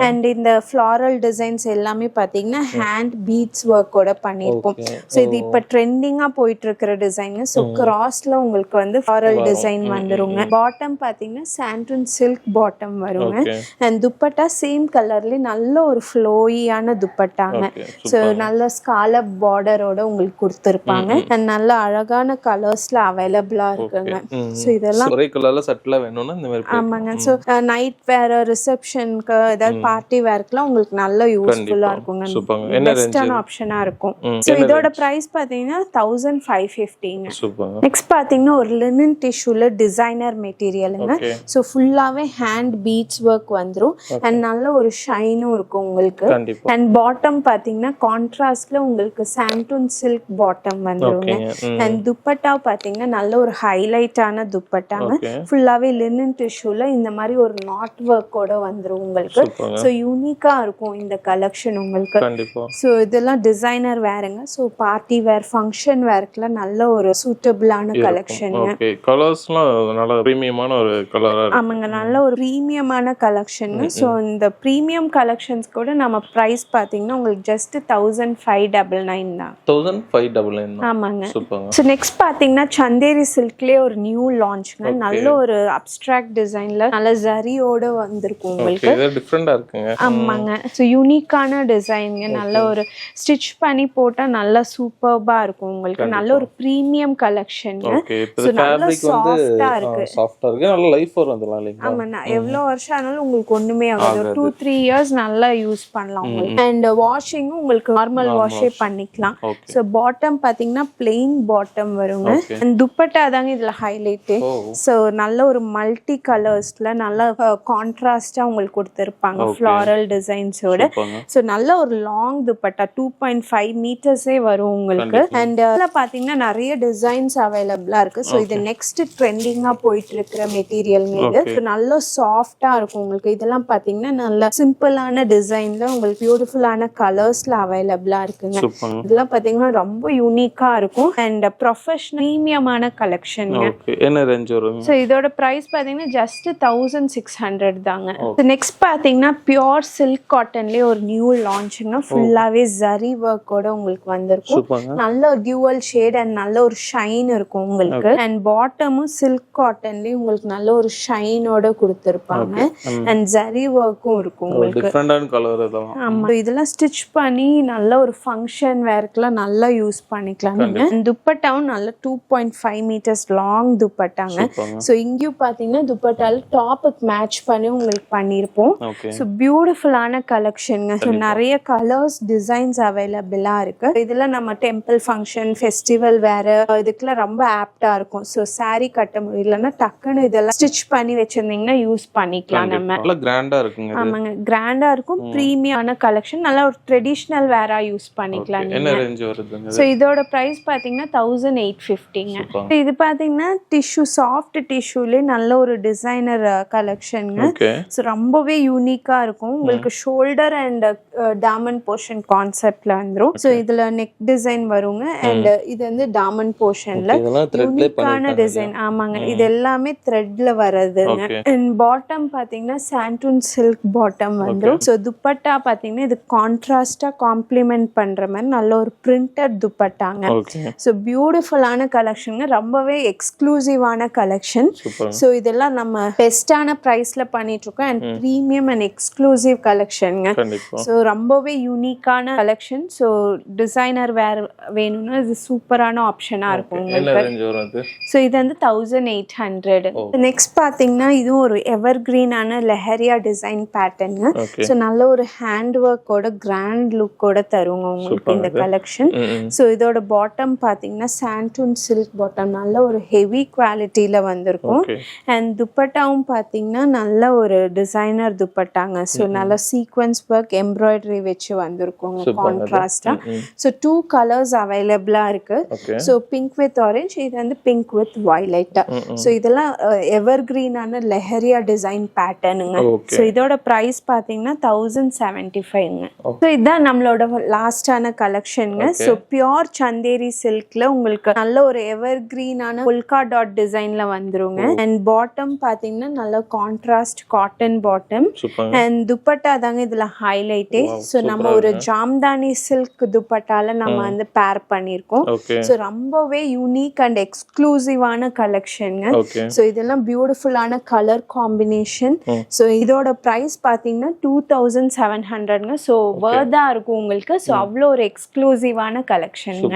அண்ட் இந்த ஃப்ளாரல் டிசைன்ஸ் எல்லாமே பாத்தீங்கன்னா ஹேண்ட் பீட்ஸ் ஒர்க்கோட பண்ணிருக்கும். ஸோ இது இப்ப ட்ரெண்டிங்கா போயிட்டு இருக்கிற டிசைன். ஸோ கிராஸ்ல உங்களுக்கு வந்து ஃப்ளாரல் டிசைன் வந்துருங்க. பாட்டம் பாத்தீங்கன்னா சாண்டூன் சில்க் பாட்டம் வருங்க. அண்ட் துப்பட்டா சேம் கலர்ல நல்ல ஒரு ஃப்ளோயியான துப்பட்டாங்க. ஸோ நல்ல ஸ்காலப் பார்டரோட உங்களுக்கு கொடுத்துருப்பாங்க. அண்ட் நல்ல அழகான கலர்ஸ்ல அவைலபிளா இருக்குங்க. ஸோ இதெல்லாம் ஒரே கலர்ல சட்டிலா வேணும்னா இந்த மாதிரி. ஆமாங்க. ஸோ நைட் வேர், ரிசப்ஷனுக்கு, ஏதாவது பார்ட்டி வேர்க்குலாம் உங்களுக்கு நல்ல யூஸ்ஃபுல்லா இருக்குங்க. பெஸ்டான ஆப்ஷனா இருக்கும். ஸோ இதோட பிரைஸ் பாத்தீங்கன்னா 1550ங்க. நெக்ஸ்ட் பாத்தீங்கன்னா ஒரு லினன் டிஷ்யூல டிசைனர் மெட்டீரியலுங்க. ஸோ ஃபுல்லாவே ஹேண்ட் பீட்ஸ் ஒர்க் வந்துரும். அண்ட் நல்ல ஒரு ஷைனும் இருக்கும் உங்களுக்கு. அண்ட் பாட்டம் பாத்தீங்கன்னா கான்ட்ராஸ்ட்ல உங்களுக்கு சாண்டூன் சில்க் பாட்டம் வந்துருங்க. அண்ட் துப்பட்டா பாத்தீங்கன்னா நல்ல ஒரு ஹைலைட்டான துப்பட்டாங்க. ஃபுல்லாவே லினன் டிஷ்யூல இந்த மாதிரி ஒரு நாட் ஒர்க்கோட வந்துரும் உங்களுக்கு. ஸோ யூனிக்கா இருக்கும் இந்த கலெக்ஷன் உங்களுக்கு. ஸோ இதெல்லாம் டிசைனர் வேறுங்க. ஸோ பார்ட்டி வேர், ஃபங்க்ஷன் வேர்க்குலாம் நல்ல ஒரு சூட்டபிளான கலெக்ஷனுங்க. கலர்ஸ்லாம் நல்ல பிரீமியமான ஒரு கலரா இருக்கு. ஆமாங்க. நல்ல ஒரு பிரீமியமான கலெக்ஷன். ஸோ இந்த பிரீமியம் கலெக்ஷன்ஸ் கூட நம்ம பிரைஸ் பாத்தீங்கன்னா உங்களுக்கு ஜஸ்ட் 1599 தான். 1599. ஆமாங்க. ஸோ நெக்ஸ்ட் பாத்தீங்கன்னா சந்தேரி சில்க்லயே ஒரு நியூ லான்ச்ங்க. நல்ல ஒரு அப்ஸ்ட்ராக்ட் டிசைன்ல நல்ல ஜரியோட வந்திருக்கும் உங்களுக்கு. இது டிஃபரண்டா இருக்குங்க. ஆமாங்க. ஸோ யூனிக்கான டிசைன்ங்க. நல்ல ஒரு ஸ்டிச் பண்ணி போட்டா நல்லா சூப்பர்பா இருக்கும் உங்களுக்கு. நல்ல ஒரு பிரீமியம் கலெக்ஷன்ங்க. ஸோ நல்ல சாஃப்டா இருக்கு. நல்ல லைஃப் வரும் அதெல்லாம் இல்லைங்களா? ஆமா. எவ்வளவு வருஷம் ஆனாலும் உங்களுக்கு ஒண்ணுமே ஆகாது. 2-3 இயர்ஸ் நல்லா யூஸ் பண்ணலாம் உங்களுக்கு. அண்ட் வாஷிங்கும் உங்களுக்கு நார்மல் வாஷே பண்ணிக்கலாம். ஸோ பாட்டம் பாத்தீங்கன்னா பிளெயின் பாட்டம் வருங்க. அண்ட் துப்பட்டா தாங்க இதுல ஹைலைட். ஸோ நல்ல ஒரு மல்டி கலர்ஸ்ல நல்ல கான்ட்ராஸ்டா உங்களுக்கு கொடுத்துருப்பாங்க ஃப்ளாரல் டிசைன்ஸோட. ஸோ நல்ல ஒரு லாங் துப்பட்டா 2.5 மீட்டர்ஸே வரும் உங்களுக்கு. அண்ட் பாத்தீங்கன்னா நிறைய டிசைன்ஸ் அவைலபிளா இருக்கு. ஸோ இது நெக்ஸ்ட் ட்ரெண்டிங்கா போயிட்டு இருக்கிற மெட்டீரியல்ங்க இது. நல்ல சாஃப்டா இருக்கும் உங்களுக்கு. இதெல்லாம் பாத்தீங்கன்னா நல்ல சிம்பிளான டிசைன்ல உங்களுக்கு பியூட்டிஃபுல்லான கலர்ஸ்ல அவைலபிளா இருக்குங்க. இதெல்லாம் பாத்தீங்கன்னா ரொம்ப யூனிக்கா இருக்கும். அண்ட் ப்ரொஃபஷனல் பிரீமியமான கலெக்ஷன். என்ன ரேஞ்ச் வரும்? ஸோ இதோட பிரைஸ் பார்த்தீங்கன்னா ஜஸ்ட் 1600 தாங்க. நெக்ஸ்ட் பார்த்தீங்கன்னா பியோர் சில்க் காட்டன்லேயே ஒரு நியூ லான்ச்சுங்க. ஃபுல்லாகவே ஜரி ஒர்க்கோட உங்களுக்கு வந்திருக்கும். நல்ல டியூவல் ஷேட் அண்ட் நல்ல ஒரு ஷைன் இருக்கும் உங்களுக்கு. அண்ட் பாட்டமும் சில்க் காட்டன்லேயே உங்களுக்கு நல்ல ஒரு ஷைனோட கொடுத்துருப்பாங்க. அண்ட் ஜரி ஒர்க்கும் இருக்கும் உங்களுக்கு. டிஃபரெண்டான கலர் இதெல்லாம். ஆமா, இதெல்லாம் ஸ்டிச் பண்ணி நல்ல ஒரு ஃபங்க்ஷன் வேர்க்கெல்லாம் நல்லா யூஸ் பண்ணிக்கலாம் நீங்க. துப்பட்டாவும் நல்ல 2.5 மீட்டர்ஸ் லாங் துப்பட்டாங்க. ஸோ இங்கேயும் பார்த்தீங்கன்னா துப்பட்டால டாப்புக்கு மேட்ச் பண்ணி உங்களுக்கு பண்ணியிருப்போம். ஸோ பியூட்டிஃபுல்லான கலெக்ஷனுங்க. ஸோ நிறைய கலர்ஸ் டிசைன்ஸ் அவைலபிளாக இருக்கு. இதெல்லாம் நம்ம டெம்பிள் ஃபங்க்ஷன் ஃபெஸ்டிவல் வேற இதுக்கெல்லாம் ரொம்ப ஆப்டா இருக்கும். ஸோ சாரி கட்ட முடியலன்னா டக்குன்னு இதெல்லாம் ஸ்டிச் பண்ணி வச்சிருந்தீங்கன்னா யூஸ் பண்ணிக்கலாம் நம்ம. கிராண்டா இருக்குங்க. ஆமாங்க, கிராண்டா இருக்கும். ப்ரீமியமான கலெக்ஷன், நல்லா ஒரு ட்ரெடிஷ்னல் வேரா யூஸ் பண்ணிக்கலாம். என்ன ரேஞ்ச் வருதுங்க? ஸோ இதோட பிரைஸ் பார்த்தீங்கன்னா 1850ங்க. இது பார்த்தீங்கன்னா டிஷ்யூ, சாஃப்ட் டிஷ்யூலே நல்ல ஒரு டிசைனர் கலெக்ஷனுங்க. ஸோ ரொம்பவே யூனிக்கா இருக்கும் உங்களுக்கு. ஷோல்டர் அண்ட் டாமன் போர்ஷன் கான்செப்ட்ல வந்துரும். ஸோ இதுல நெக் டிசைன் வருங்க. அண்ட் இது வந்து டாமன் போர்ஷன்ல யூனிக்கான டிசைன். ஆமாங்க, இது எல்லாமே த்ரெட்ல வர்றதுங்க. அண்ட் பாட்டம் பாத்தீங்கன்னா சாண்டூன் சில்க் பாட்டம் வந்துரும். ஸோ துப்பட்டா பாத்தீங்கன்னா இது கான்ட்ராஸ்டா காம்ப்ளிமெண்ட் பண்ற மாதிரி நல்ல ஒரு பிரிண்டட் துப்பட்டாங்க. ஸோ பியூட்டிஃபுல்லான கலெக்ஷன், ரொம்பவே எக்ஸ்க்ளூசிவான கலெக்ஷன். ஸோ இதெல்லாம் நம்ம பெஸ்டான பிரைஸ்ல பண்ணிட்டு இருக்கோம். அண்ட் ப்ரீமியம் அண்ட் எக்ஸ்க்ளூசிவ் கலெக்ஷனுங்க. ஸோ ரொம்பவே யூனிக்கான கலெக்ஷன். ஸோ டிசைனர் வேர் வேணும்னா இது சூப்பரான ஆப்ஷனா இருக்கும் உங்களுக்கு. ஸோ இது வந்து 1800. நெக்ஸ்ட் பாத்தீங்கன்னா இதுவும் ஒரு எவர் கிரீனான லெஹரியா டிசைன் பேட்டர்னுங்க. ஸோ நல்ல ஒரு ஹேண்ட் ஒர்க்கோட கிராண்ட் லுக்கோட தருங்க உங்களுக்கு இந்த கலெக்ஷன். ஸோ இதோட பாட்டம் பாத்தீங்கன்னா சாண்டூன் சில்க் பாட்டம், நல்ல ஒரு ஹெவி குவாலிட்டியில வந்திருக்கும். அண்ட் துப்பட்டாவும் பாத்தீங்கன்னா நல்ல ஒரு டிசைனர் துப்பட்டாங்க. ஸோ நல்ல சீக்வன்ஸ் ஒர்க் எம்ப்ராய்டரி வச்சு வந்திருக்கும் கான்ட்ராஸ்டா. ஸோ 2 கலர்ஸ் அவைலபிளா இருக்கு. ஸோ பிங்க் வித் ஆரஞ்ச், இது வந்து பிங்க் வித் வயலட். ஸோ இதெல்லாம் எவர் கிரீனான லெஹரியா டிசைன் பேட்டர்னுங்க. ஸோ இதோட பிரைஸ் பாத்தீங்கன்னா 1075ங்க. ஸோ இதுதான் நம்மளோட லாஸ்டான கலெக்ஷனுங்க. ஸோ பியோர் சந்தேரி சில்க்ல உங்களுக்கு நல்ல ஒரு எவர் கிரீனான புல்கா டாட் டிசைன்ல வந்துருங்க. அண்ட் பாட்டம் பாத்தீங்கன்னா நல்ல contrast cotton bottom. And dupatta தாங்க இதுல ஹைலைட்டே. ஸோ நம்ம ஒரு ஜாம்தானி சில்க் துப்பட்டால நம்ம வந்து பேர் பண்ணிருக்கோம். ஸோ ரொம்பவே யூனிக் அண்ட் எக்ஸ்க்ளூசிவான கலெக்ஷனுங்க. ஸோ இதெல்லாம் பியூட்டிஃபுல்லான கலர் காம்பினேஷன். ஸோ இதோட பிரைஸ் பாத்தீங்கன்னா 2700ங்க. ஸோ வர்தா இருக்கும் உங்களுக்கு. ஸோ அவ்வளோ ஒரு எக்ஸ்க்ளூசிவான கலெக்ஷனுங்க.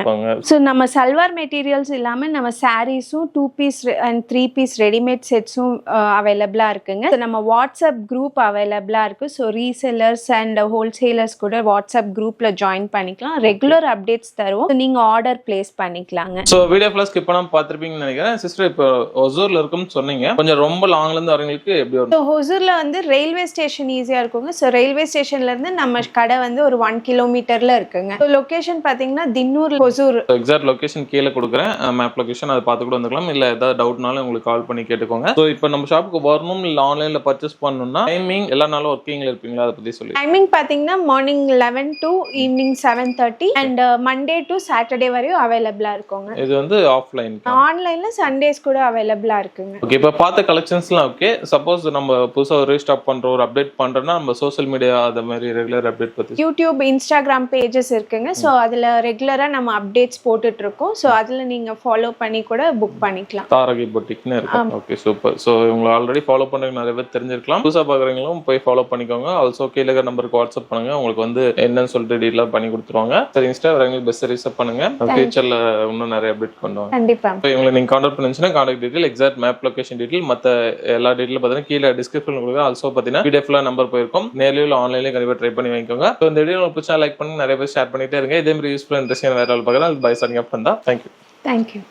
ஸோ நம்ம சல்வார் மெட்டீரியல்ஸ் இல்லாம நம்ம சாரீஸும் 2 பீஸ் அண்ட் 3 பீஸ் ரெடிமேட் செட்ஸும் அவைலபிளா இருக்குங்க. ஸோ நம்ம வாட்ஸ்அப் குரூப் அவைலபிளா இருக்கு. ஸோ ரீசெல்லர்ஸ் அண்ட் ஹோல்சேலர்ஸ் கூட வாட்ஸ்அப் குரூப்ல ஜாயின் பண்ணிக்கலாம். ரெகுலர் அப்டேட்ஸ் தருவோம். நீங்க ஆர்டர் பிளேஸ் பண்ணிக்கலாங்க. ஸோ வீடியோ ஃபுல்லா ஸ்கிப் பண்ணாம பார்த்திருப்பீங்கன்னு நினைக்கிறேன். சிஸ்டர் இப்போ ஒசூர்ல இருக்குன்னு சொன்னீங்க, கொஞ்சம் ரொம்ப லாங்ல இருந்து வரவங்களுக்கு எப்படி வரும்? ஸோ ஒசூர்ல வந்து ரயில்வே ஸ்டேஷன் ஈஸியா இருக்குங்க. ஸோ ரயில்வே ஸ்டேஷன்ல இருந்து நம்ம கடை வந்து ஒரு 1 கிலோமீட்டர்ல இருக்குங்க. ஸோ லொகேஷன் பாத்தீங்கன்னா தின்னூர் ஒசூர். எக்ஸாக்ட் லொகேஷன் கீழே கொடுக்குறேன், மேப் லொகேஷன், அதை பார்த்து கூட வந்துக்கலாம். இல்ல ஏதாவது டவுட்னாலும் உங்களுக்கு கால் பண்ணி கேட்டுக்கோங்க. ஸோ இப்போ நம்ம ஷாப்புக்கு வரணும் இல்ல ஆன்லைன்ல பர்ச்சேஸ் பண்ணணும்னா டைமிங் எல்லா நாளும் ஒர்க்கிங்ல இருப்பீங்களா, அதை பத்தி சொல்லி. டைமிங் பாத்தீங்கன்னா morning 11 to evening 7:30 and Monday to Saturday வரையும் அவைலபிளா இருக்குங்க. இது வந்து ஆஃப்லைன். ஆன்லைன்ல சண்டேஸ் கூட அவைலபிளா இருக்குங்க. ஓகே, இப்போ பார்த்த கலெக்ஷன்ஸ்லாம் ஓகே. சப்போஸ் நம்ம புதுசா ஒரு ரீஸ்டாக் பண்றோம், ஒரு அப்டேட் பண்றோம்னா நம்ம சோஷியல் மீடியா அந்த மாதிரி ரெகுலர் அப்டேட் பத்தி யூடியூப், இன்ஸ்டாகிராம் பேஜஸ் இருக்குங்க. ஸோ அதுல ரெகுலரா நம்ம அப்டேட்ஸ் போட்டுட்டு இருக்கோம். ஸோ அதுல நீங்க ஃபாலோ பண்ணி கூட புக் பண்ணிக்கலாம். தாரகை பொட்டிக்னு இருக்கு. Okay, super. ஸோ உங்களை ஆல்ரெடி ஃபாலோ பண்றவங்க நிறைய பேர் தெரிஞ்சிருக்கலாம். புதுசா பாக்குறவங்களும் போய் ஃபாலோ பண்ணிக்கோங்க. ஆல்சோ கீழே இருக்கிற நம்பருக்கு வாட்ஸ்அப் பண்ணுங்க, உங்களுக்கு வந்து என்னன்னு சொல்லிட்டு டீட்டெயிலா பண்ணி கொடுத்துருவாங்க. சரி, இன்ஸ்டா வரவங்களுக்கு பெஸ்ட் ரிசர்வ் பண்ணுங்க. ஃபியூச்சர்ல இன்னும் நிறைய அப்டேட் பண்ணுவாங்க. கண்டிப்பா. இவங்களை நீங்க கான்டாக்ட் பண்ணிச்சுன்னா contact detail, exact map location detail, மற்ற எல்லா டீடைலும் பார்த்தீங்கன்னா கீழே டிஸ்கிரிப்ஷன் கொடுக்குறேன். ஆல்சோ பார்த்தீங்கன்னா வீடியோ ஃபுல்லாக நம்பர் போயிருக்கும். நேர்லயும் இல்லை ஆன்லைன்லேயும் கண்டிப்பாக ட்ரை பண்ணி வாங்கிக்கோங்க. ஸோ இந்த வீடியோ உங்களுக்கு பிடிச்சா லைக் பண்ணி நிறைய பேர் ஷேர் பண்ணிட்டே இருங்க. இதே மாதிரி யூஸ்ஃபுல் இன்ட்ரெஸ்டிங் வேற பார்க்கலாம். By signing off. தேங்க்யூ.